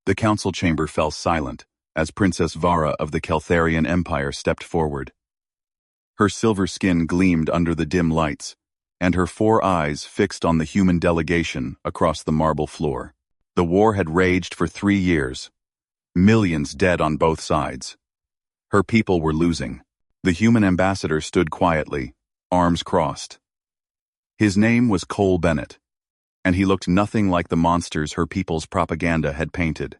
The council chamber fell silent as Princess Vara of the Keltharian Empire stepped forward. Her silver skin gleamed under the dim lights, and her 4 eyes fixed on the human delegation across the marble floor. The war had raged for 3 years, millions dead on both sides. Her people were losing. The human ambassador stood quietly, arms crossed. His name was Cole Bennett, and he looked nothing like the monsters her people's propaganda had painted.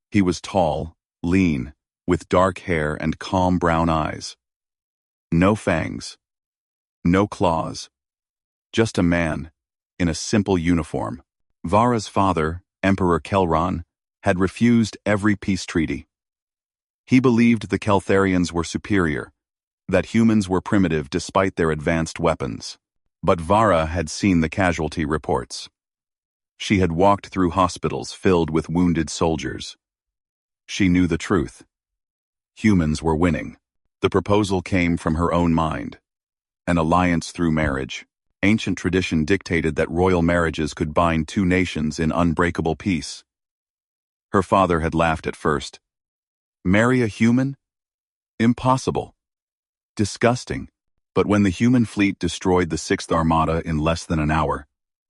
He was tall, lean, with dark hair and calm brown eyes. No fangs, no claws, just a man in a simple uniform. Vara's father, Emperor Kelron, had refused every peace treaty. He believed the Keltharians were superior, that humans were primitive despite their advanced weapons. But Vara had seen the casualty reports. She had walked through hospitals filled with wounded soldiers. She knew the truth. Humans were winning. The proposal came from her own mind. An alliance through marriage. Ancient tradition dictated that royal marriages could bind 2 nations in unbreakable peace. Her father had laughed at first. Marry a human? Impossible. Disgusting. But when the human fleet destroyed the 6th Armada in less than an hour,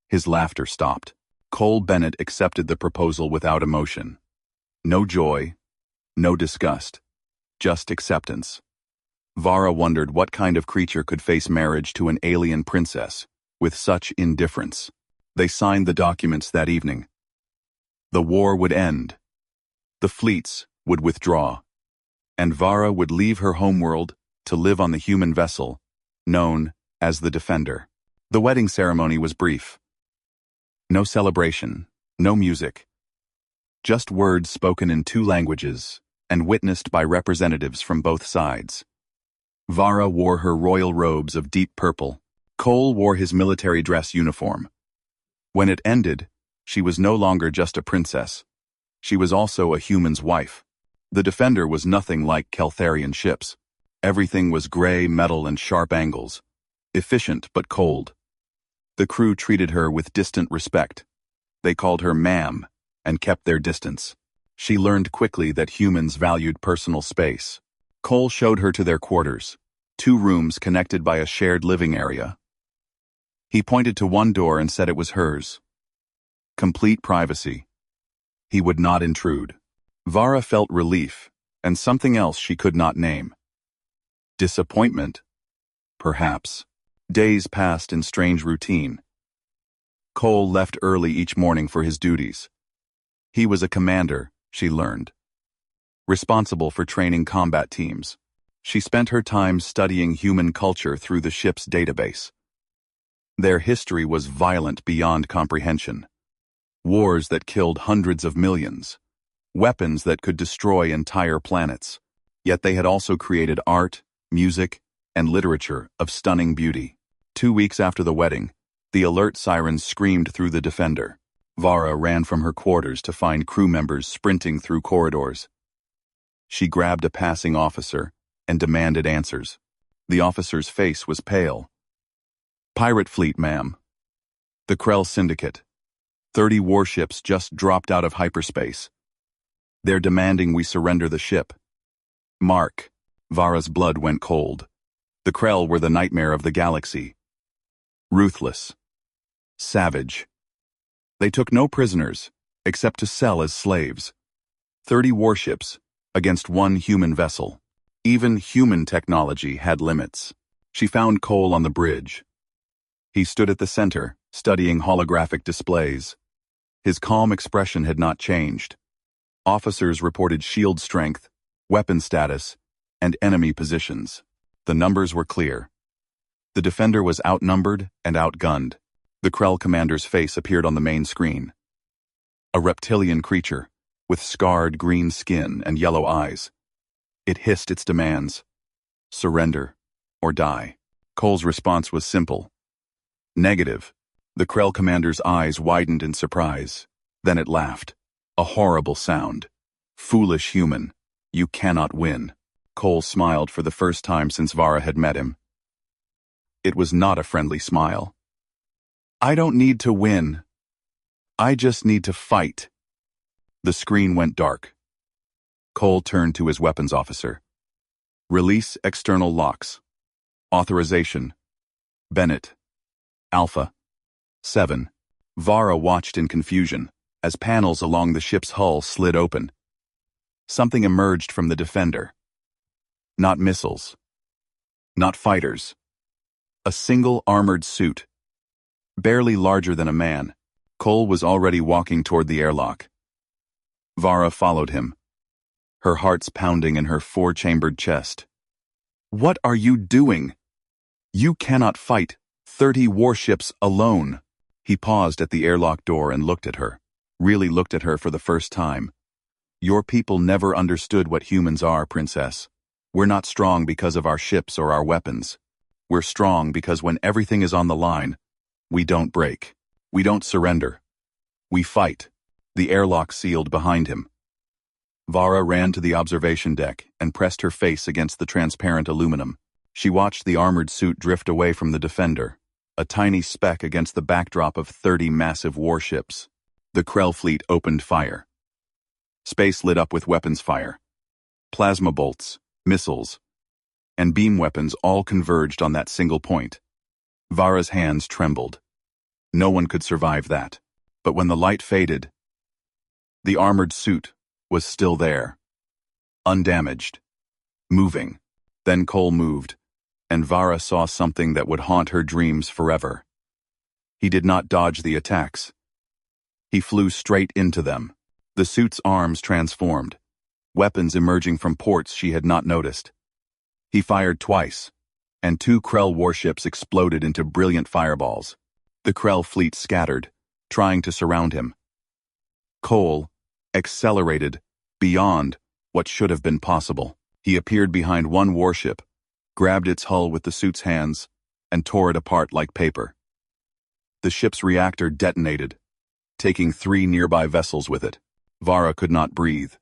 his laughter stopped. Cole Bennett accepted the proposal without emotion. No joy, no disgust, just acceptance. Vara wondered what kind of creature could face marriage to an alien princess with such indifference. They signed the documents that evening. The war would end. The fleets would withdraw. And Vara would leave her homeworld to live on the human vessel known as the Defender. The wedding ceremony was brief. No celebration, no music. Just words spoken in 2 languages and witnessed by representatives from both sides. Vara wore her royal robes of deep purple. Cole wore his military dress uniform. When it ended, she was no longer just a princess. She was also a human's wife. The Defender was nothing like Keltharian ships. Everything was gray metal and sharp angles, efficient but cold. The crew treated her with distant respect. They called her ma'am and kept their distance. She learned quickly that humans valued personal space. Cole showed her to their quarters, 2 rooms connected by a shared living area. He pointed to one door and said it was hers. Complete privacy. He would not intrude. Vara felt relief and something else she could not name. Disappointment? Perhaps. Days passed in strange routine. Cole left early each morning for his duties. He was a commander, she learned, responsible for training combat teams. She spent her time studying human culture through the ship's database. Their history was violent beyond comprehension. Wars that killed hundreds of millions. Weapons that could destroy entire planets. Yet they had also created art, music, and literature of stunning beauty. 2 weeks after the wedding, the alert sirens screamed through the Defender. Vara ran from her quarters to find crew members sprinting through corridors. She grabbed a passing officer and demanded answers. The officer's face was pale. Pirate fleet, ma'am. The Krell Syndicate. 30 warships just dropped out of hyperspace. They're demanding we surrender the ship. Mark. Vara's blood went cold. The Krell were the nightmare of the galaxy. Ruthless. Savage. They took no prisoners, except to sell as slaves. 30 warships against 1 human vessel. Even human technology had limits. She found Cole on the bridge. He stood at the center, studying holographic displays. His calm expression had not changed. Officers reported shield strength, weapon status, and enemy positions. The numbers were clear. The Defender was outnumbered and outgunned. The Krell commander's face appeared on the main screen. A reptilian creature, with scarred green skin and yellow eyes. It hissed its demands. Surrender, or die. Cole's response was simple. Negative. The Krell commander's eyes widened in surprise. Then it laughed. A horrible sound. Foolish human. You cannot win. Cole smiled for the first time since Vara had met him. It was not a friendly smile. I don't need to win. I just need to fight. The screen went dark. Cole turned to his weapons officer. Release external locks. Authorization. Bennett. Alpha. 7. Vara watched in confusion as panels along the ship's hull slid open. Something emerged from the defender. Not missiles. Not fighters. A single armored suit. Barely larger than a man, Cole was already walking toward the airlock. Vara followed him, her heart's pounding in her four-chambered chest. What are you doing? You cannot fight 30 warships alone. He paused at the airlock door and looked at her, really looked at her for the first time. Your people never understood what humans are, Princess. We're not strong because of our ships or our weapons. We're strong because when everything is on the line, we don't break. We don't surrender. We fight. The airlock sealed behind him. Vara ran to the observation deck and pressed her face against the transparent aluminum. She watched the armored suit drift away from the defender, a tiny speck against the backdrop of 30 massive warships. The Krell fleet opened fire. Space lit up with weapons fire. Plasma bolts, missiles, and beam weapons all converged on that single point. Vara's hands trembled. No one could survive that. But when the light faded, the armored suit was still there, undamaged, moving. Then Cole moved, and Vara saw something that would haunt her dreams forever. He did not dodge the attacks. He flew straight into them. The suit's arms transformed, weapons emerging from ports she had not noticed. He fired twice, and 2 Krell warships exploded into brilliant fireballs. The Krell fleet scattered, trying to surround him. Cole accelerated beyond what should have been possible. He appeared behind one warship, grabbed its hull with the suit's hands, and tore it apart like paper. The ship's reactor detonated, taking 3 nearby vessels with it. Vara could not breathe.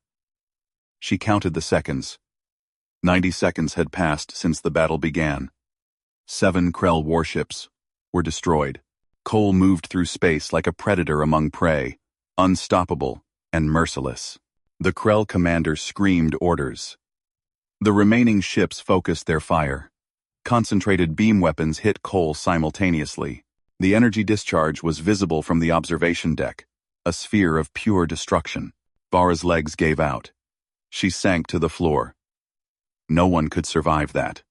She counted the seconds. 90 seconds had passed since the battle began. 7 Krell warships were destroyed. Cole moved through space like a predator among prey, unstoppable and merciless. The Krell commander screamed orders. The remaining ships focused their fire. Concentrated beam weapons hit Cole simultaneously. The energy discharge was visible from the observation deck, a sphere of pure destruction. Vara's legs gave out. She sank to the floor. No one could survive that.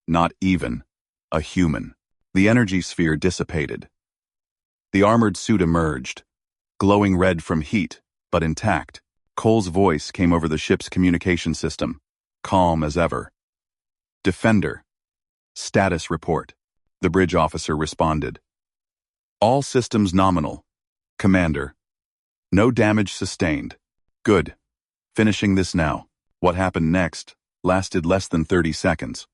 Not even a human. The energy sphere dissipated. The armored suit emerged, glowing red from heat, but intact. Cole's voice came over the ship's communication system, calm as ever. Defender. Status report. The bridge officer responded. All systems nominal. Commander. No damage sustained. Good. Finishing this now. What happened next lasted less than 30 seconds.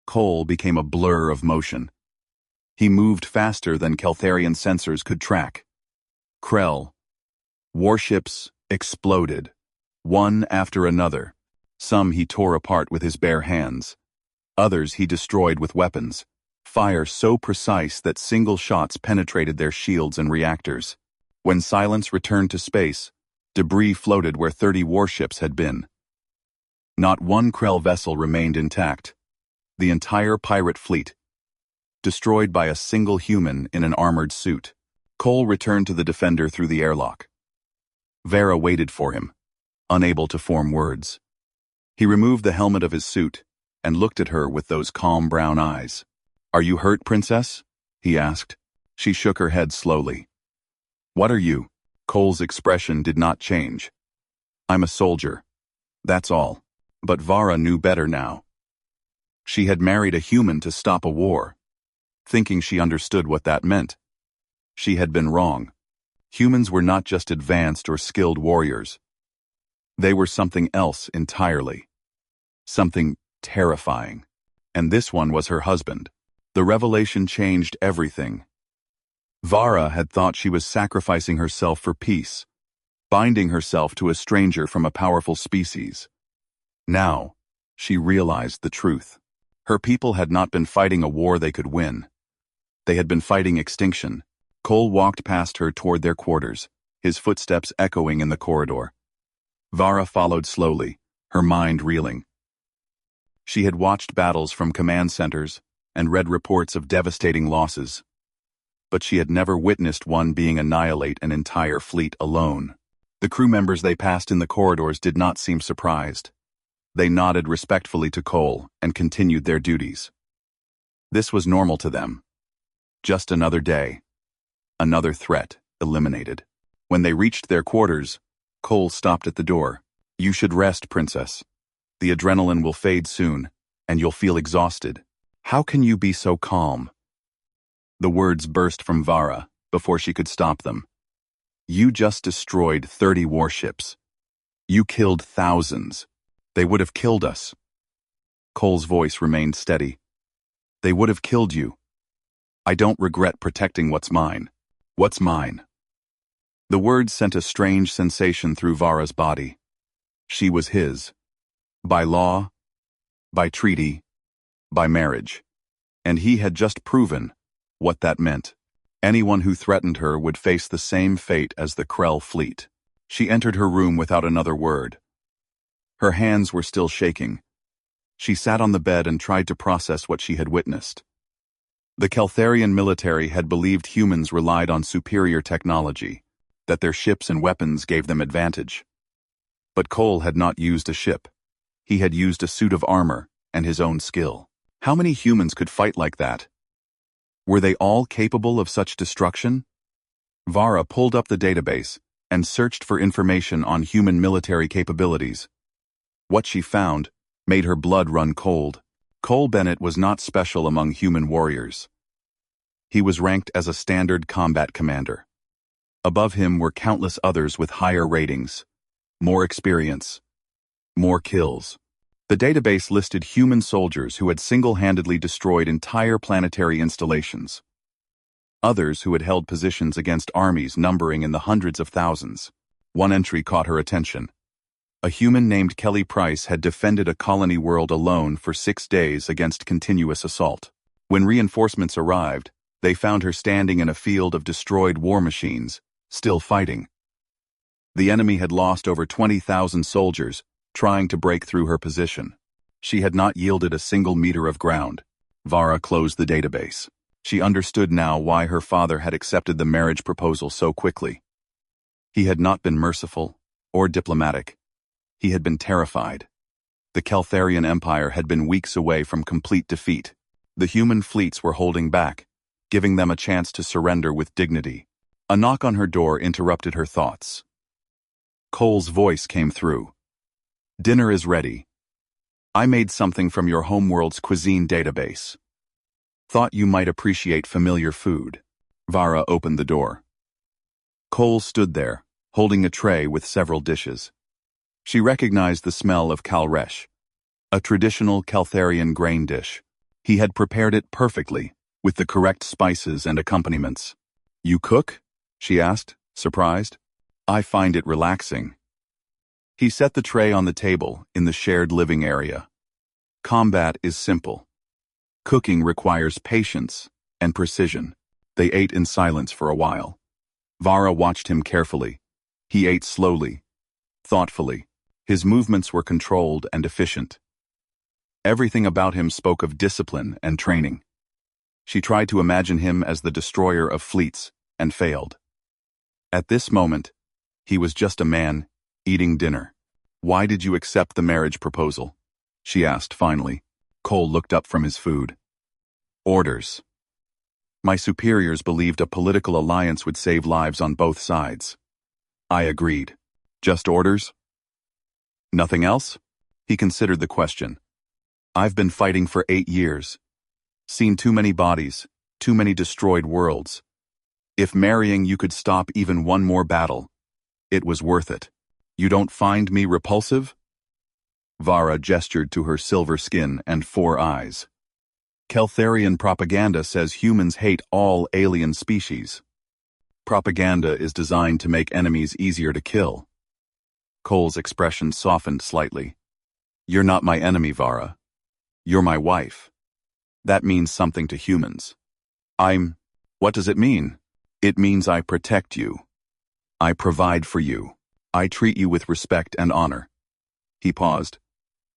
Cole became a blur of motion. He moved faster than Keltharian sensors could track. Krell. Warships exploded, one after another. Some he tore apart with his bare hands. Others he destroyed with weapons, fire so precise that single shots penetrated their shields and reactors. When silence returned to space, debris floated where 30 warships had been. Not one Krell vessel remained intact. The entire pirate fleet, destroyed by a single human in an armored suit. Cole returned to the defender through the airlock. Vara waited for him, unable to form words. He removed the helmet of his suit and looked at her with those calm brown eyes. "Are you hurt, Princess?" he asked. She shook her head slowly. "What are you?" Cole's expression did not change. "I'm a soldier. That's all." But Vara knew better now. She had married a human to stop a war, thinking she understood what that meant. She had been wrong. Humans were not just advanced or skilled warriors. They were something else entirely. Something terrifying. And this one was her husband. The revelation changed everything. Vara had thought she was sacrificing herself for peace, binding herself to a stranger from a powerful species. Now, she realized the truth. Her people had not been fighting a war they could win. They had been fighting extinction. Cole walked past her toward their quarters, his footsteps echoing in the corridor. Vara followed slowly, her mind reeling. She had watched battles from command centers and read reports of devastating losses, but she had never witnessed one being annihilate an entire fleet alone. The crew members they passed in the corridors did not seem surprised. They nodded respectfully to Cole and continued their duties. This was normal to them. Just another day. Another threat eliminated. When they reached their quarters, Cole stopped at the door. "You should rest, Princess. The adrenaline will fade soon, and you'll feel exhausted. How can you be so calm?" The words burst from Vara before she could stop them. "You just destroyed 30 warships. You killed thousands. They would have killed us." Cole's voice remained steady. "They would have killed you. I don't regret protecting what's mine." "What's mine?" The words sent a strange sensation through Vara's body. She was his. By law, by treaty, by marriage. And he had just proven what that meant. Anyone who threatened her would face the same fate as the Krell fleet. She entered her room without another word. Her hands were still shaking. She sat on the bed and tried to process what she had witnessed. The Keltharian military had believed humans relied on superior technology, that their ships and weapons gave them advantage. But Cole had not used a ship. He had used a suit of armor and his own skill. How many humans could fight like that? Were they all capable of such destruction? Vara pulled up the database and searched for information on human military capabilities. What she found made her blood run cold. Cole Bennett was not special among human warriors. He was ranked as a standard combat commander. Above him were countless others with higher ratings, more experience, more kills. The database listed human soldiers who had single-handedly destroyed entire planetary installations. Others who had held positions against armies numbering in the hundreds of thousands. One entry caught her attention. A human named Kelly Price had defended a colony world alone for 6 days against continuous assault. When reinforcements arrived, they found her standing in a field of destroyed war machines, still fighting. The enemy had lost over 20,000 soldiers trying to break through her position. She had not yielded a single meter of ground. Vara closed the database. She understood now why her father had accepted the marriage proposal so quickly. He had not been merciful or diplomatic. He had been terrified. The Keltharian Empire had been weeks away from complete defeat. The human fleets were holding back, giving them a chance to surrender with dignity. A knock on her door interrupted her thoughts. Cole's voice came through. "Dinner is ready. I made something from your homeworld's cuisine database. Thought you might appreciate familiar food." Vara opened the door. Cole stood there, holding a tray with several dishes. She recognized the smell of kalresh, a traditional Keltharian grain dish. He had prepared it perfectly, with the correct spices and accompaniments. "You cook?" she asked, surprised. "I find it relaxing." He set the tray on the table in the shared living area. Combat is simple. Cooking requires patience and precision. They ate in silence for a while. Vara watched him carefully. He ate slowly, thoughtfully. His movements were controlled and efficient. Everything about him spoke of discipline and training. She tried to imagine him as the destroyer of fleets and failed. At this moment, he was just a man eating dinner. "Why did you accept the marriage proposal?" she asked finally. Cole looked up from his food. "Orders. My superiors believed a political alliance would save lives on both sides. I agreed. Just orders? Nothing else?" He considered the question. "I've been fighting for 8 years. Seen too many bodies, too many destroyed worlds. If marrying you could stop even one more battle, it was worth it. You don't find me repulsive?" Vara gestured to her silver skin and 4 eyes. "Keltharian propaganda says humans hate all alien species. Propaganda is designed to make enemies easier to kill." Cole's expression softened slightly. "You're not my enemy, Vara. You're my wife. That means something to humans. What does it mean?" "It means I protect you." I provide for you. I treat you with respect and honor. He paused.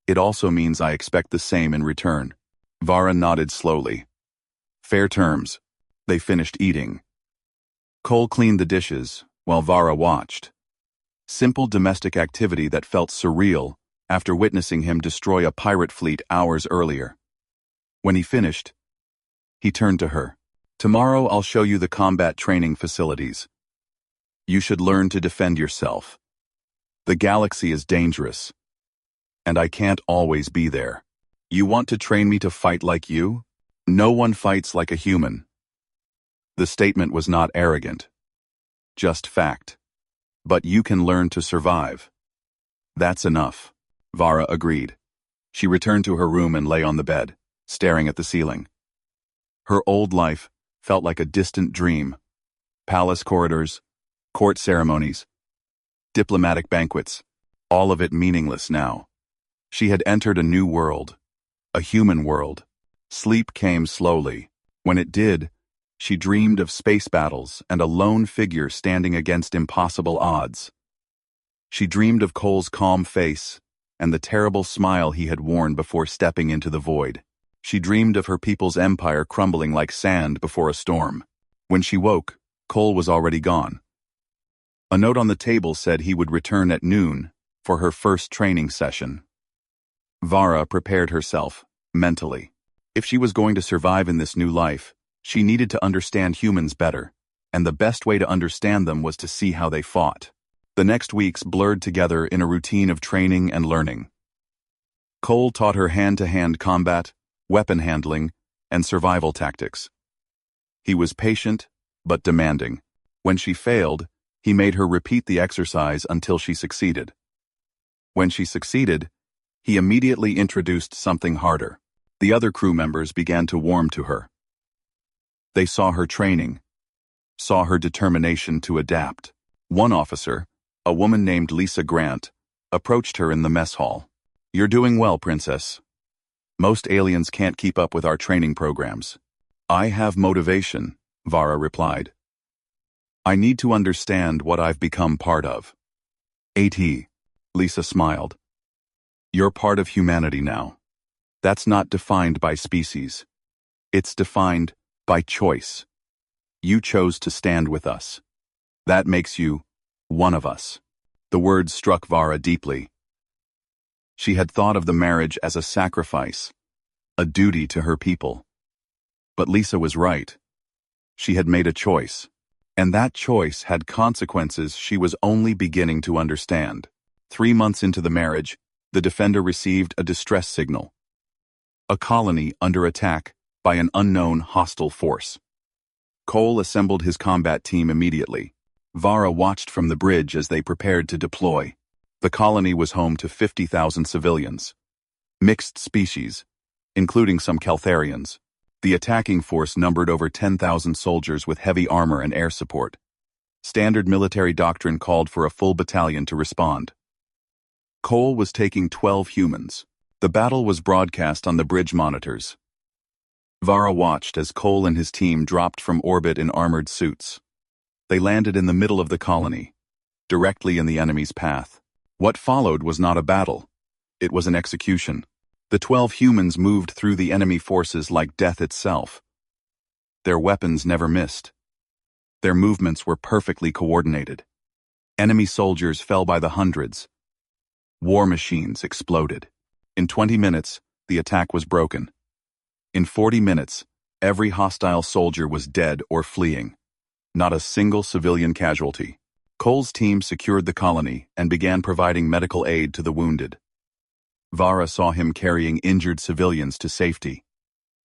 It also means I expect the same in return. Vara nodded slowly. Fair terms. They finished eating. Cole cleaned the dishes, while Vara watched. Simple domestic activity that felt surreal after witnessing him destroy a pirate fleet hours earlier. When he finished, he turned to her. Tomorrow I'll show you the combat training facilities. You should learn to defend yourself. The galaxy is dangerous, and I can't always be there. You want to train me to fight like you? No one fights like a human. The statement was not arrogant, just fact. But you can learn to survive. That's enough, Vara agreed. She returned to her room and lay on the bed, staring at the ceiling. Her old life felt like a distant dream. Palace corridors, court ceremonies, diplomatic banquets, all of it meaningless now. She had entered a new world, a human world. Sleep came slowly. When it did, she dreamed of space battles and a lone figure standing against impossible odds. She dreamed of Cole's calm face and the terrible smile he had worn before stepping into the void. She dreamed of her people's empire crumbling like sand before a storm. When she woke, Cole was already gone. A note on the table said he would return at noon for her first training session. Vara prepared herself, mentally. If she was going to survive in this new life, she needed to understand humans better, and the best way to understand them was to see how they fought. The next weeks blurred together in a routine of training and learning. Cole taught her hand-to-hand combat, weapon handling, and survival tactics. He was patient, but demanding. When she failed, he made her repeat the exercise until she succeeded. When she succeeded, he immediately introduced something harder. The other crew members began to warm to her. They saw her training, saw her determination to adapt. One officer, a woman named Lisa Grant, approached her in the mess hall. You're doing well, Princess. Most aliens can't keep up with our training programs. I have motivation, Vara replied. I need to understand what I've become part of. AT, Lisa smiled. You're part of humanity now. That's not defined by species. It's defined by choice. You chose to stand with us. That makes you one of us. The words struck Vara deeply. She had thought of the marriage as a sacrifice, a duty to her people. But Lisa was right. She had made a choice, and that choice had consequences she was only beginning to understand. 3 months into the marriage, the Defender received a distress signal. A colony under attack by an unknown hostile force. Cole assembled his combat team immediately. Vara watched from the bridge as they prepared to deploy. The colony was home to 50,000 civilians. Mixed species, including some Caltharians. The attacking force numbered over 10,000 soldiers with heavy armor and air support. Standard military doctrine called for a full battalion to respond. Cole was taking 12 humans. The battle was broadcast on the bridge monitors. Vara watched as Cole and his team dropped from orbit in armored suits. They landed in the middle of the colony, directly in the enemy's path. What followed was not a battle. It was an execution. The 12 humans moved through the enemy forces like death itself. Their weapons never missed. Their movements were perfectly coordinated. Enemy soldiers fell by the hundreds. War machines exploded. In 20 minutes, the attack was broken. In 40 minutes, every hostile soldier was dead or fleeing. Not a single civilian casualty. Cole's team secured the colony and began providing medical aid to the wounded. Vara saw him carrying injured civilians to safety.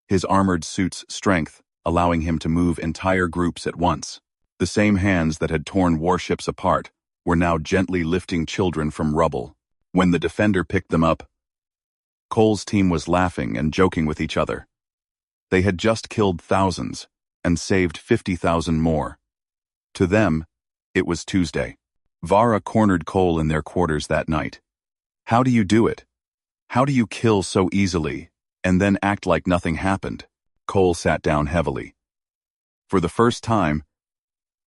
His armored suit's strength, allowing him to move entire groups at once. The same hands that had torn warships apart were now gently lifting children from rubble. When the Defender picked them up, Cole's team was laughing and joking with each other. They had just killed thousands and saved 50,000 more. To them, it was Tuesday. Vara cornered Cole in their quarters that night. How do you do it? How do you kill so easily and then act like nothing happened? Cole sat down heavily. For the first time,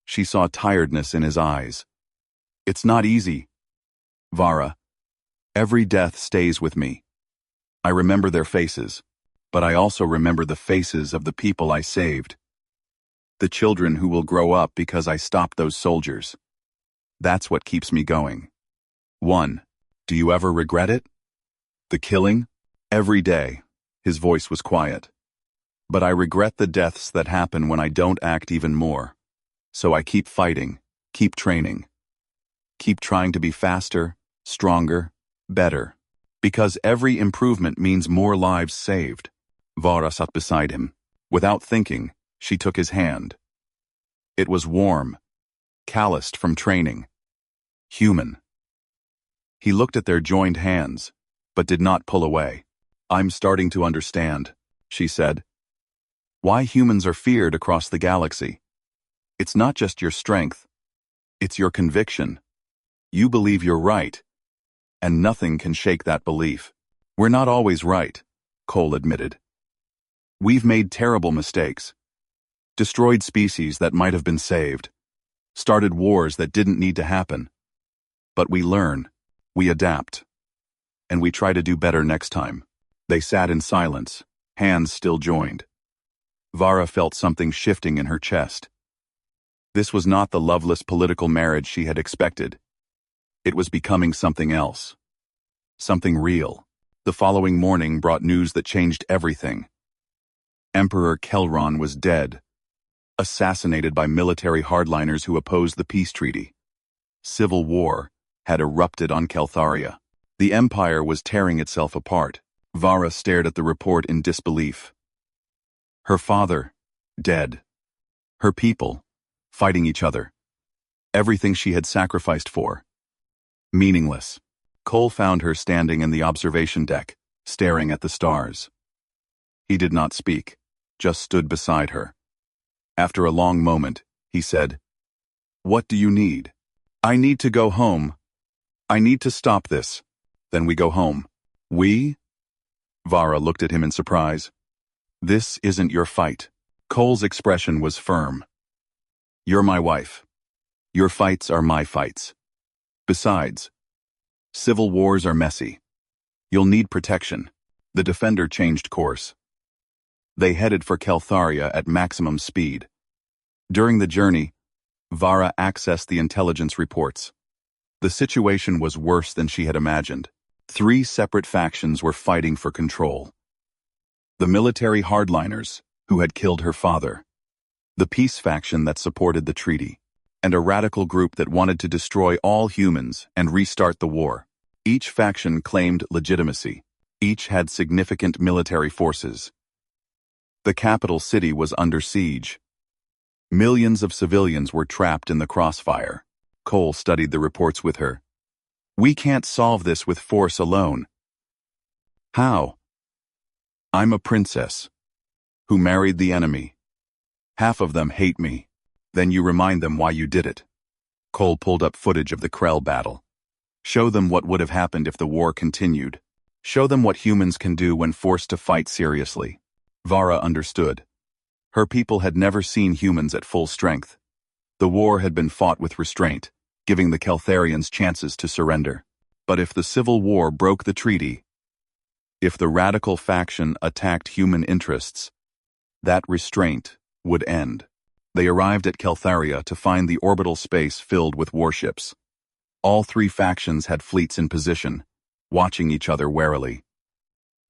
she saw tiredness in his eyes. It's not easy, Vara. Every death stays with me. I remember their faces, but I also remember the faces of the people I saved. The children who will grow up because I stopped those soldiers. That's what keeps me going. 1. Do you ever regret it? The killing? Every day. His voice was quiet. But I regret the deaths that happen when I don't act even more. So I keep fighting, keep training. Keep trying to be faster, stronger, better. Because every improvement means more lives saved. Vara sat beside him. Without thinking, she took his hand. It was warm, calloused from training. Human. He looked at their joined hands, but did not pull away. I'm starting to understand, she said. Why humans are feared across the galaxy. It's not just your strength. It's your conviction. You believe you're right, and nothing can shake that belief. We're not always right, Cole admitted. We've made terrible mistakes. Destroyed species that might have been saved. Started wars that didn't need to happen. But we learn, we adapt, and we try to do better next time. They sat in silence, hands still joined. Vara felt something shifting in her chest. This was not the loveless political marriage she had expected. It was becoming something else. Something real. The following morning brought news that changed everything. Emperor Kelron was dead, assassinated by military hardliners who opposed the peace treaty. Civil war had erupted on Keltharia. The empire was tearing itself apart. Vara stared at the report in disbelief. Her father, dead. Her people, fighting each other. Everything she had sacrificed for. Meaningless. Cole found her standing in the observation deck, staring at the stars. He did not speak, just stood beside her. After a long moment, he said, What do you need? I need to go home. I need to stop this. Then we go home. We? Vara looked at him in surprise. This isn't your fight. Cole's expression was firm. You're my wife. Your fights are my fights. Besides, civil wars are messy. You'll need protection. The defender changed course. They headed for Keltharia at maximum speed. During the journey, Vara accessed the intelligence reports. The situation was worse than she had imagined. 3 separate factions were fighting for control. The military hardliners, who had killed her father. The peace faction that supported the treaty. And a radical group that wanted to destroy all humans and restart the war. Each faction claimed legitimacy. Each had significant military forces. The capital city was under siege. Millions of civilians were trapped in the crossfire. Cole studied the reports with her. We can't solve this with force alone. How? I'm a princess who married the enemy. Half of them hate me. Then you remind them why you did it. Cole pulled up footage of the Krell battle. Show them what would have happened if the war continued. Show them what humans can do when forced to fight seriously. Vara understood. Her people had never seen humans at full strength. The war had been fought with restraint, giving the Keltharians chances to surrender. But if the civil war broke the treaty, if the radical faction attacked human interests, that restraint would end. They arrived at Keltharia to find the orbital space filled with warships. All 3 factions had fleets in position, watching each other warily.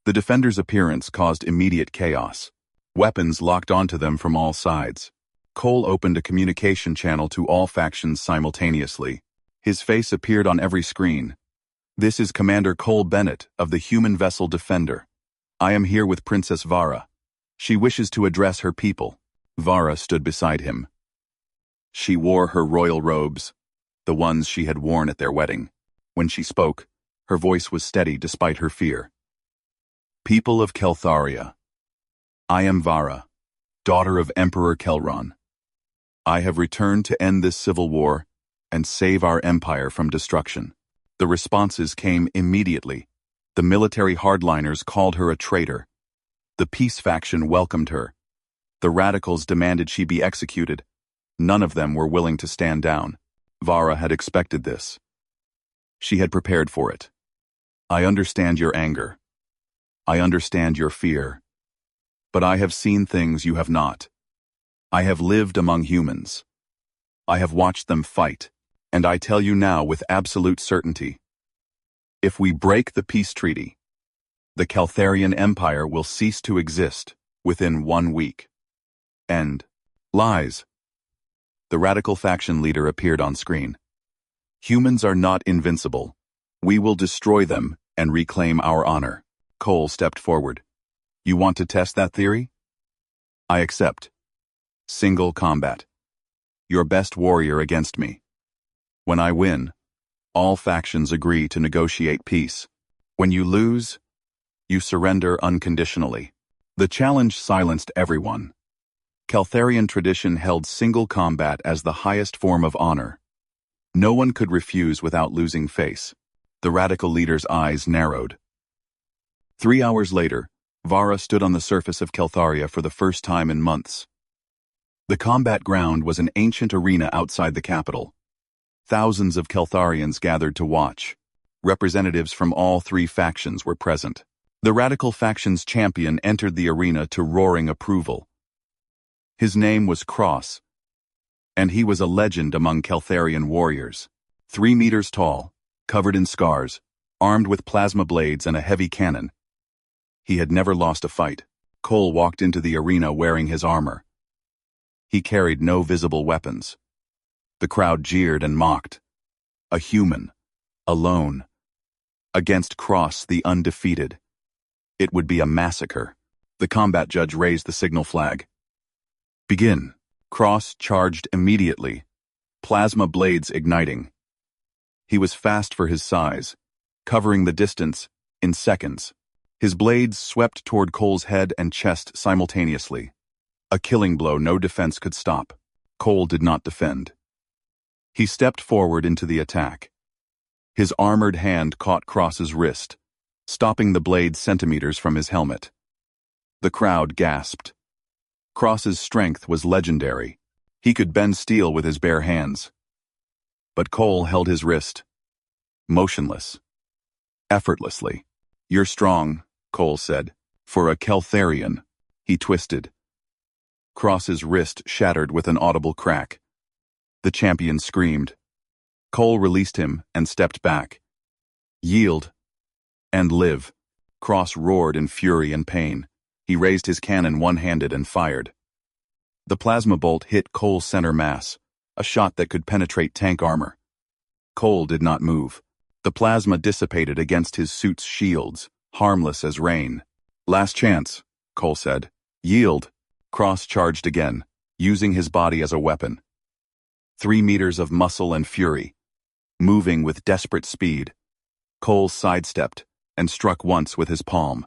The defenders' appearance caused immediate chaos. Weapons locked onto them from all sides. Cole opened a communication channel to all factions simultaneously. His face appeared on every screen. This is Commander Cole Bennett of the Human Vessel Defender. I am here with Princess Vara. She wishes to address her people. Vara stood beside him. She wore her royal robes, the ones she had worn at their wedding. When she spoke, her voice was steady despite her fear. People of Keltharia, I am Vara, daughter of Emperor Kelron. I have returned to end this civil war and save our empire from destruction. The responses came immediately. The military hardliners called her a traitor. The peace faction welcomed her. The radicals demanded she be executed. None of them were willing to stand down. Vara had expected this. She had prepared for it. I understand your anger. I understand your fear. But I have seen things you have not. I have lived among humans. I have watched them fight, and I tell you now with absolute certainty. If we break the peace treaty, the Caltharian Empire will cease to exist within 1 week. End. Lies. The radical faction leader appeared on screen. Humans are not invincible. We will destroy them and reclaim our honor. Cole stepped forward. You want to test that theory? I accept. Single combat. Your best warrior against me. When I win, all factions agree to negotiate peace. When you lose, you surrender unconditionally. The challenge silenced everyone. Caltharian tradition held single combat as the highest form of honor. No one could refuse without losing face. The radical leader's eyes narrowed. 3 hours later, Vara stood on the surface of Caltharia for the first time in months. The combat ground was an ancient arena outside the capital. Thousands of Caltharians gathered to watch. Representatives from all 3 factions were present. The radical faction's champion entered the arena to roaring approval. His name was Cross, and he was a legend among Caltharian warriors. 3 meters tall, covered in scars, armed with plasma blades and a heavy cannon. He had never lost a fight. Cole walked into the arena wearing his armor. He carried no visible weapons. The crowd jeered and mocked. A human, alone, against Cross the undefeated. It would be a massacre. The combat judge raised the signal flag. Begin. Cross charged immediately, plasma blades igniting. He was fast for his size, covering the distance in seconds. His blades swept toward Cole's head and chest simultaneously. A killing blow no defense could stop. Cole did not defend. He stepped forward into the attack. His armored hand caught Cross's wrist, stopping the blade centimeters from his helmet. The crowd gasped. Cross's strength was legendary. He could bend steel with his bare hands. But Cole held his wrist, motionless, effortlessly. You're strong, Cole said. For a Caltharian. He twisted. Cross's wrist shattered with an audible crack. The champion screamed. Cole released him and stepped back. Yield and live. Cross roared in fury and pain. He raised his cannon one-handed and fired. The plasma bolt hit Cole's center mass, a shot that could penetrate tank armor. Cole did not move. The plasma dissipated against his suit's shields, harmless as rain. Last chance, Cole said. Yield. Cross charged again, using his body as a weapon. 3 meters of muscle and fury. Moving with desperate speed, Cole sidestepped and struck once with his palm.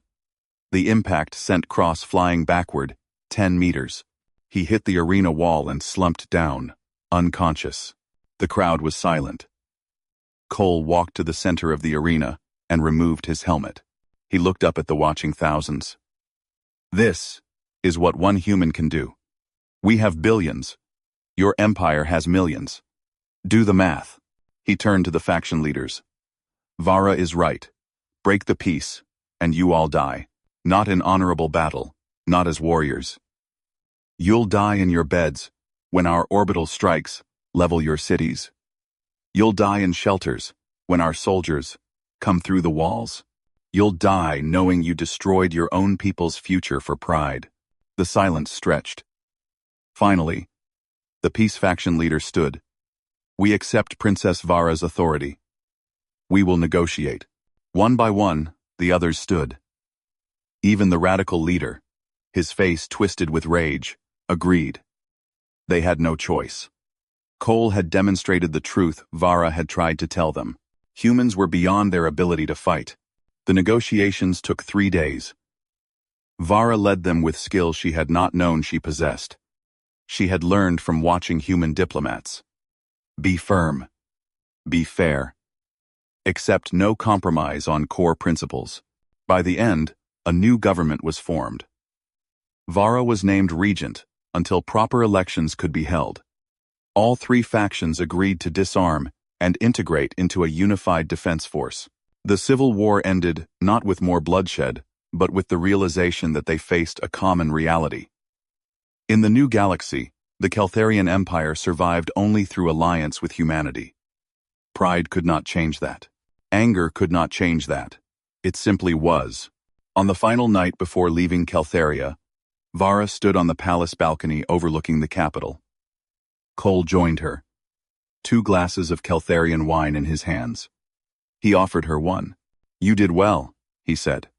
The impact sent Cross flying backward, 10 meters. He hit the arena wall and slumped down, unconscious. The crowd was silent. Cole walked to the center of the arena and removed his helmet. He looked up at the watching thousands. This is what one human can do. We have billions. Your empire has millions. Do the math. He turned to the faction leaders. Vara is right. Break the peace, and you all die. Not in honorable battle, not as warriors. You'll die in your beds when our orbital strikes level your cities. You'll die in shelters when our soldiers come through the walls. You'll die knowing you destroyed your own people's future for pride. The silence stretched. Finally, the peace faction leader stood. We accept Princess Vara's authority. We will negotiate. One by one, the others stood. Even the radical leader, his face twisted with rage, agreed. They had no choice. Cole had demonstrated the truth Vara had tried to tell them. Humans were beyond their ability to fight. The negotiations took 3 days. Vara led them with skill she had not known she possessed. She had learned from watching human diplomats. Be firm. Be fair. Accept no compromise on core principles. By the end, a new government was formed. Vara was named regent until proper elections could be held. All three factions agreed to disarm and integrate into a unified defense force. The Civil War ended not with more bloodshed, but with the realization that they faced a common reality. In the new galaxy, the Keltharian Empire survived only through alliance with humanity. Pride could not change that. Anger could not change that. It simply was. On the final night before leaving Keltharia, Vara stood on the palace balcony overlooking the capital. Cole joined her, 2 glasses of Keltharian wine in his hands. He offered her one. "You did well," he said.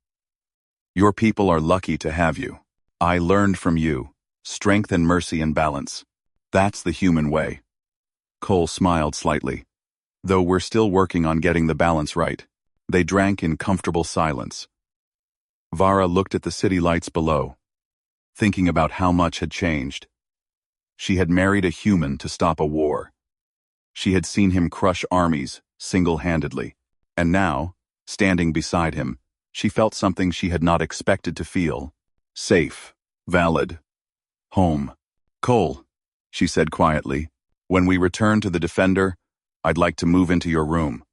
"Your people are lucky to have you. I learned from you, strength and mercy and balance. That's the human way." Cole smiled slightly. "Though we're still working on getting the balance right." They drank in comfortable silence. Vara looked at the city lights below, thinking about how much had changed. She had married a human to stop a war. She had seen him crush armies single-handedly. And now, standing beside him, she felt something she had not expected to feel. Safe, valid, home. "Cole," she said quietly, "when we return to the Defender, I'd like to move into your room.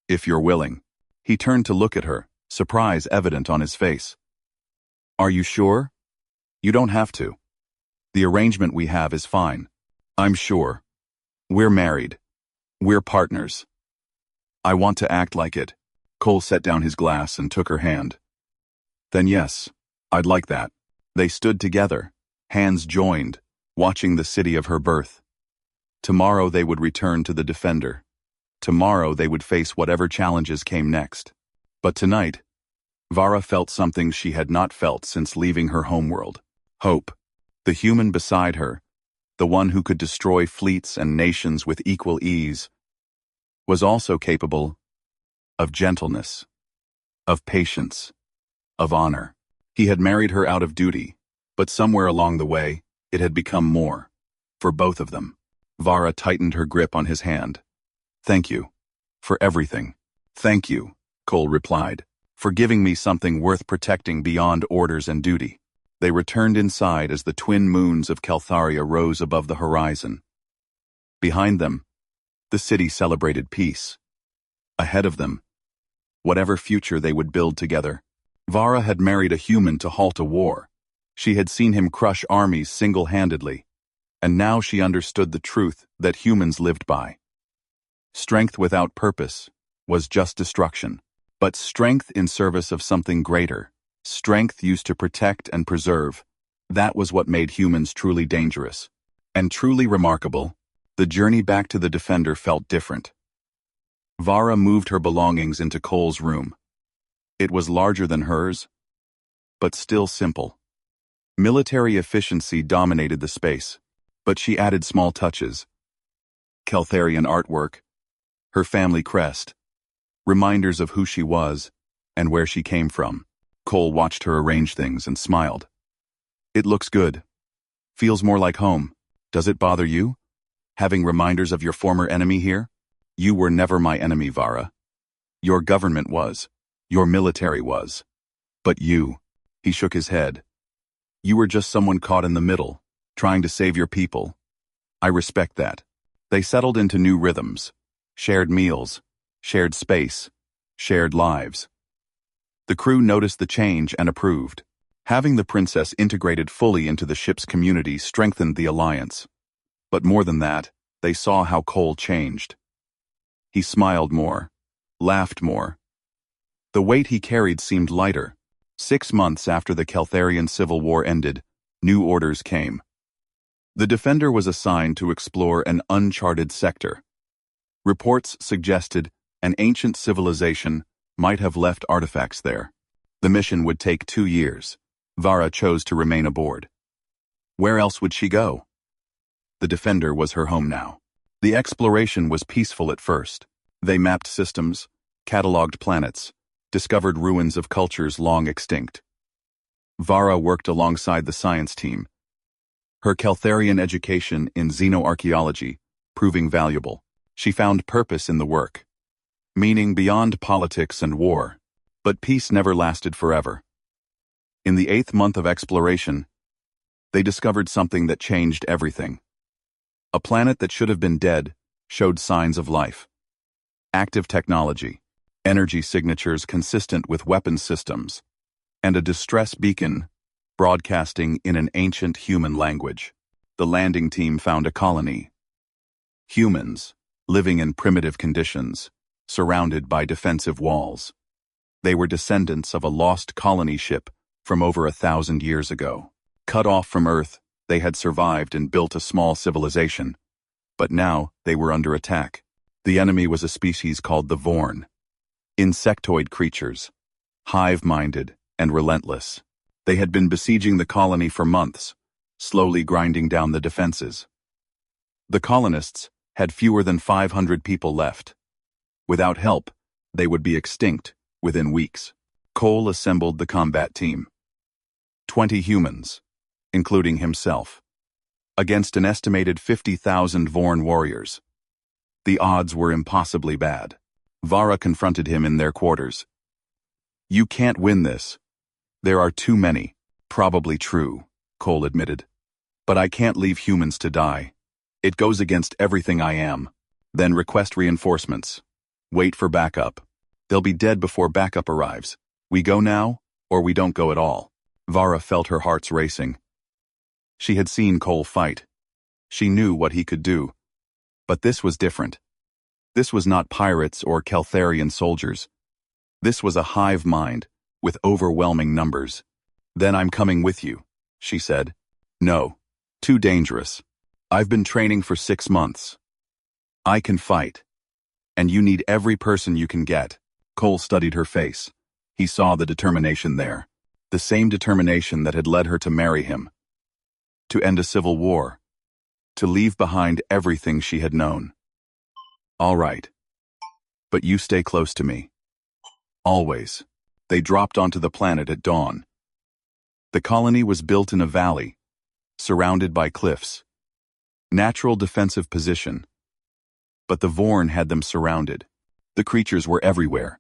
If you're willing." He turned to look at her, surprise evident on his face. "Are you sure? You don't have to. The arrangement we have is fine. I'm sure. We're married. We're partners. I want to act like it." Cole set down his glass and took her hand. "Then yes, I'd like that." They stood together, hands joined, watching the city of her birth. Tomorrow they would return to the Defender. Tomorrow they would face whatever challenges came next. But tonight, Vara felt something she had not felt since leaving her homeworld. Hope. The human beside her, the one who could destroy fleets and nations with equal ease, was also capable of gentleness, of patience, of honor. He had married her out of duty, but somewhere along the way, it had become more. For both of them. Vara tightened her grip on his hand. "Thank you. For everything." "Thank you," Cole replied, "for giving me something worth protecting beyond orders and duty." They returned inside as the twin moons of Keltharia rose above the horizon. Behind them, the city celebrated peace. Ahead of them, whatever future they would build together. Vara had married a human to halt a war. She had seen him crush armies single-handedly, and now she understood the truth that humans lived by. Strength without purpose was just destruction, but strength in service of something greater, strength used to protect and preserve, that was what made humans truly dangerous. And truly remarkable, the journey back to the Defender felt different. Vara moved her belongings into Cole's room. It was larger than hers, but still simple. Military efficiency dominated the space, but she added small touches. Keltharian artwork, her family crest, reminders of who she was and where she came from. Cole watched her arrange things and smiled. "It looks good. Feels more like home. Does it bother you? Having reminders of your former enemy here? You were never my enemy, Vara. Your government was. Your military was. But you," he shook his head, "you were just someone caught in the middle, trying to save your people. I respect that." They settled into new rhythms. Shared meals, shared space, shared lives. The crew noticed the change and approved. Having the princess integrated fully into the ship's community strengthened the alliance. But more than that, they saw how Cole changed. He smiled more, laughed more. The weight he carried seemed lighter. 6 months after the Keltharian Civil War ended, new orders came. The Defender was assigned to explore an uncharted sector. Reports suggested an ancient civilization might have left artifacts there. The mission would take 2 years. Vara chose to remain aboard. Where else would she go? The Defender was her home now. The exploration was peaceful at first. They mapped systems, cataloged planets, discovered ruins of cultures long extinct. Vara worked alongside the science team, her Keltharian education in xenoarchaeology proving valuable. She found purpose in the work, meaning beyond politics and war, but peace never lasted forever. In the 8th month of exploration, they discovered something that changed everything. A planet that should have been dead showed signs of life. Active technology, energy signatures consistent with weapons systems, and a distress beacon broadcasting in an ancient human language. The landing team found a colony. Humans, living in primitive conditions, surrounded by defensive walls. They were descendants of a lost colony ship from over 1,000 years ago. Cut off from Earth, they had survived and built a small civilization. But now they were under attack. The enemy was a species called the Vorn. Insectoid creatures, hive-minded and relentless. They had been besieging the colony for months, slowly grinding down the defenses. The colonists had fewer than 500 people left. Without help, they would be extinct within weeks. Cole assembled the combat team. 20 humans, including himself, against an estimated 50,000 Vorn warriors. The odds were impossibly bad. Vara confronted him in their quarters. "You can't win this. There are too many." "Probably true," Cole admitted. "But I can't leave humans to die. It goes against everything I am." "Then request reinforcements. Wait for backup. They'll be dead before backup arrives. We go now, or we don't go at all." Vara felt her hearts racing. She had seen Cole fight. She knew what he could do. But this was different. This was not pirates or Keltharian soldiers. This was a hive mind with overwhelming numbers. "Then I'm coming with you," she said. "No, too dangerous. I've been training for 6 months. I can fight. And you need every person you can get." Cole studied her face. He saw the determination there. The same determination that had led her to marry him. To end a civil war. To leave behind everything she had known. "All right. But you stay close to me. Always." They dropped onto the planet at dawn. The colony was built in a valley, surrounded by cliffs. Natural defensive position. But the Vorn had them surrounded. The creatures were everywhere.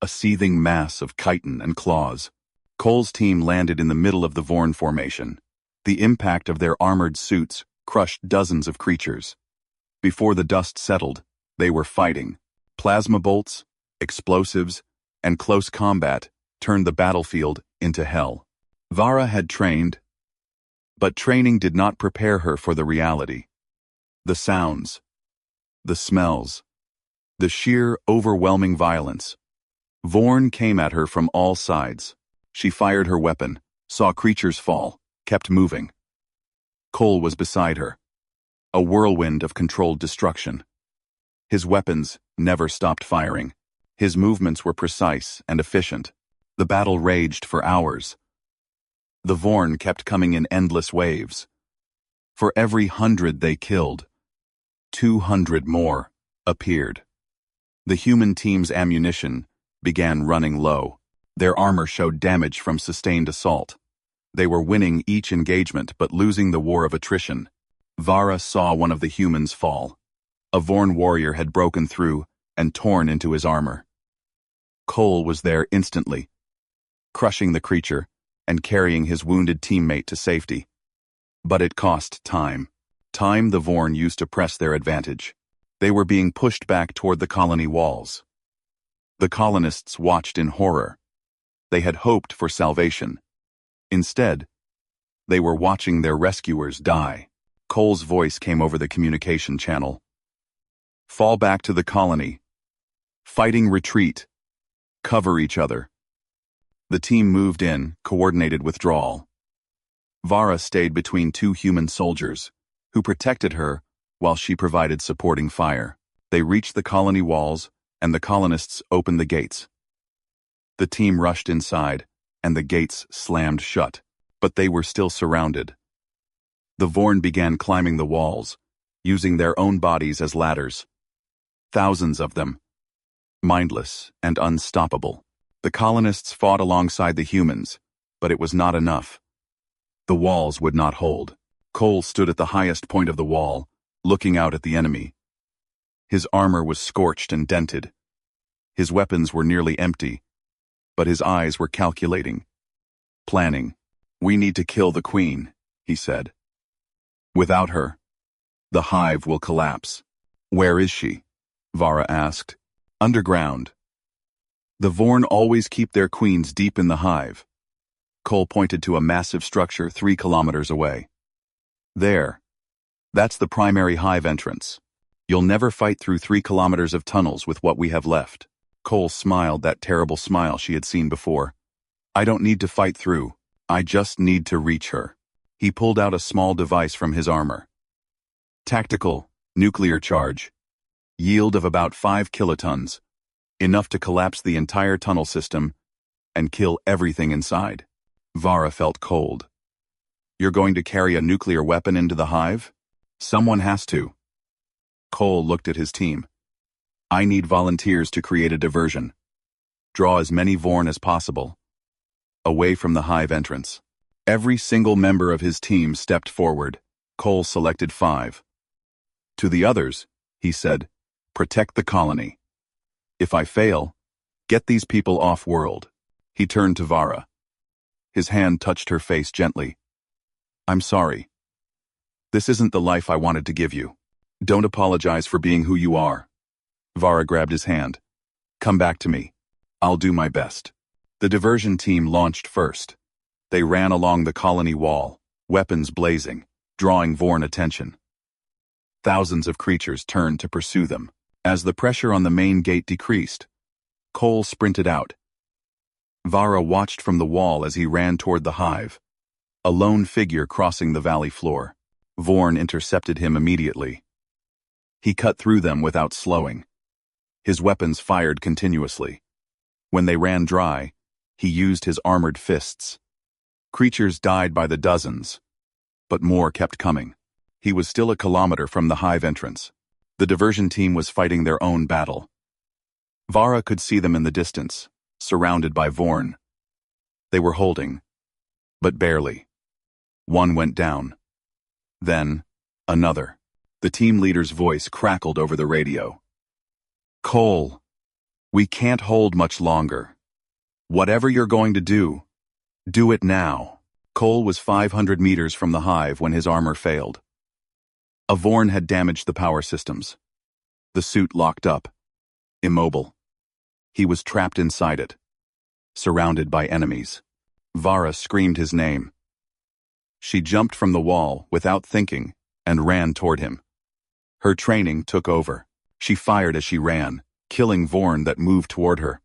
A seething mass of chitin and claws. Cole's team landed in the middle of the Vorn formation. The impact of their armored suits crushed dozens of creatures. Before the dust settled, they were fighting. Plasma bolts, explosives, and close combat turned the battlefield into hell. Vara had trained, but training did not prepare her for the reality. The sounds, the smells, the sheer, overwhelming violence. Vorn came at her from all sides. She fired her weapon, saw creatures fall, kept moving. Cole was beside her, a whirlwind of controlled destruction. His weapons never stopped firing. His movements were precise and efficient. The battle raged for hours. The Vorn kept coming in endless waves. For every 100 they killed, 200 more appeared. The human team's ammunition began running low. Their armor showed damage from sustained assault. They were winning each engagement but losing the war of attrition. Vara saw one of the humans fall. A Vorn warrior had broken through and torn into his armor. Cole was there instantly, crushing the creature and carrying his wounded teammate to safety. But it cost time. Time the Vorn used to press their advantage. They were being pushed back toward the colony walls. The colonists watched in horror. They had hoped for salvation. Instead, they were watching their rescuers die. Cole's voice came over the communication channel. "Fall back to the colony. Fighting retreat. Cover each other." The team moved in, coordinated withdrawal. Vara stayed between 2 human soldiers, who protected her while she provided supporting fire. They reached the colony walls, and the colonists opened the gates. The team rushed inside, and the gates slammed shut, but they were still surrounded. The Vorn began climbing the walls, using their own bodies as ladders. Thousands of them, mindless and unstoppable. The colonists fought alongside the humans, but it was not enough. The walls would not hold. Cole stood at the highest point of the wall, looking out at the enemy. His armor was scorched and dented. His weapons were nearly empty, but his eyes were calculating, planning. "We need to kill the queen," he said. "Without her, The hive will collapse. Where is she? Vara asked. Underground. The Vorn always keep their queens deep in the hive. Cole pointed to a massive structure 3 kilometers away. There. That's the primary hive entrance. You'll never fight through 3 kilometers of tunnels with what we have left. Cole smiled that terrible smile she had seen before. I don't need to fight through. I just need to reach her. He pulled out a small device from his armor. Tactical, nuclear charge. Yield of about 5 kilotons. Enough to collapse the entire tunnel system and kill everything inside. Vara felt cold. You're going to carry a nuclear weapon into the hive? Someone has to. Cole looked at his team. I need volunteers to create a diversion. Draw as many Vorn as possible. Away from the hive entrance. Every single member of his team stepped forward. Cole selected 5. To the others, he said, protect the colony. If I fail, get these people off-world. He turned to Vara. His hand touched her face gently. I'm sorry. This isn't the life I wanted to give you. Don't apologize for being who you are. Vara grabbed his hand. Come back to me. I'll do my best. The diversion team launched first. They ran along the colony wall, weapons blazing, drawing Vorn attention. Thousands of creatures turned to pursue them. As the pressure on the main gate decreased, Cole sprinted out. Vara watched from the wall as he ran toward the hive, a lone figure crossing the valley floor. Vorn intercepted him immediately. He cut through them without slowing. His weapons fired continuously. When they ran dry, he used his armored fists. Creatures died by the dozens, but more kept coming. He was still a kilometer from the hive entrance. The diversion team was fighting their own battle. Vara could see them in the distance, surrounded by Vorn. They were holding, but barely. One went down. Then, another. The team leader's voice crackled over the radio. Cole, we can't hold much longer. Whatever you're going to do it now. Cole was 500 meters from the hive when his armor failed. A Vorn had damaged the power systems. The suit locked up, immobile. He was trapped inside it, surrounded by enemies. Vara screamed his name. She jumped from the wall without thinking and ran toward him. Her training took over. She fired as she ran, killing Vorn that moved toward her.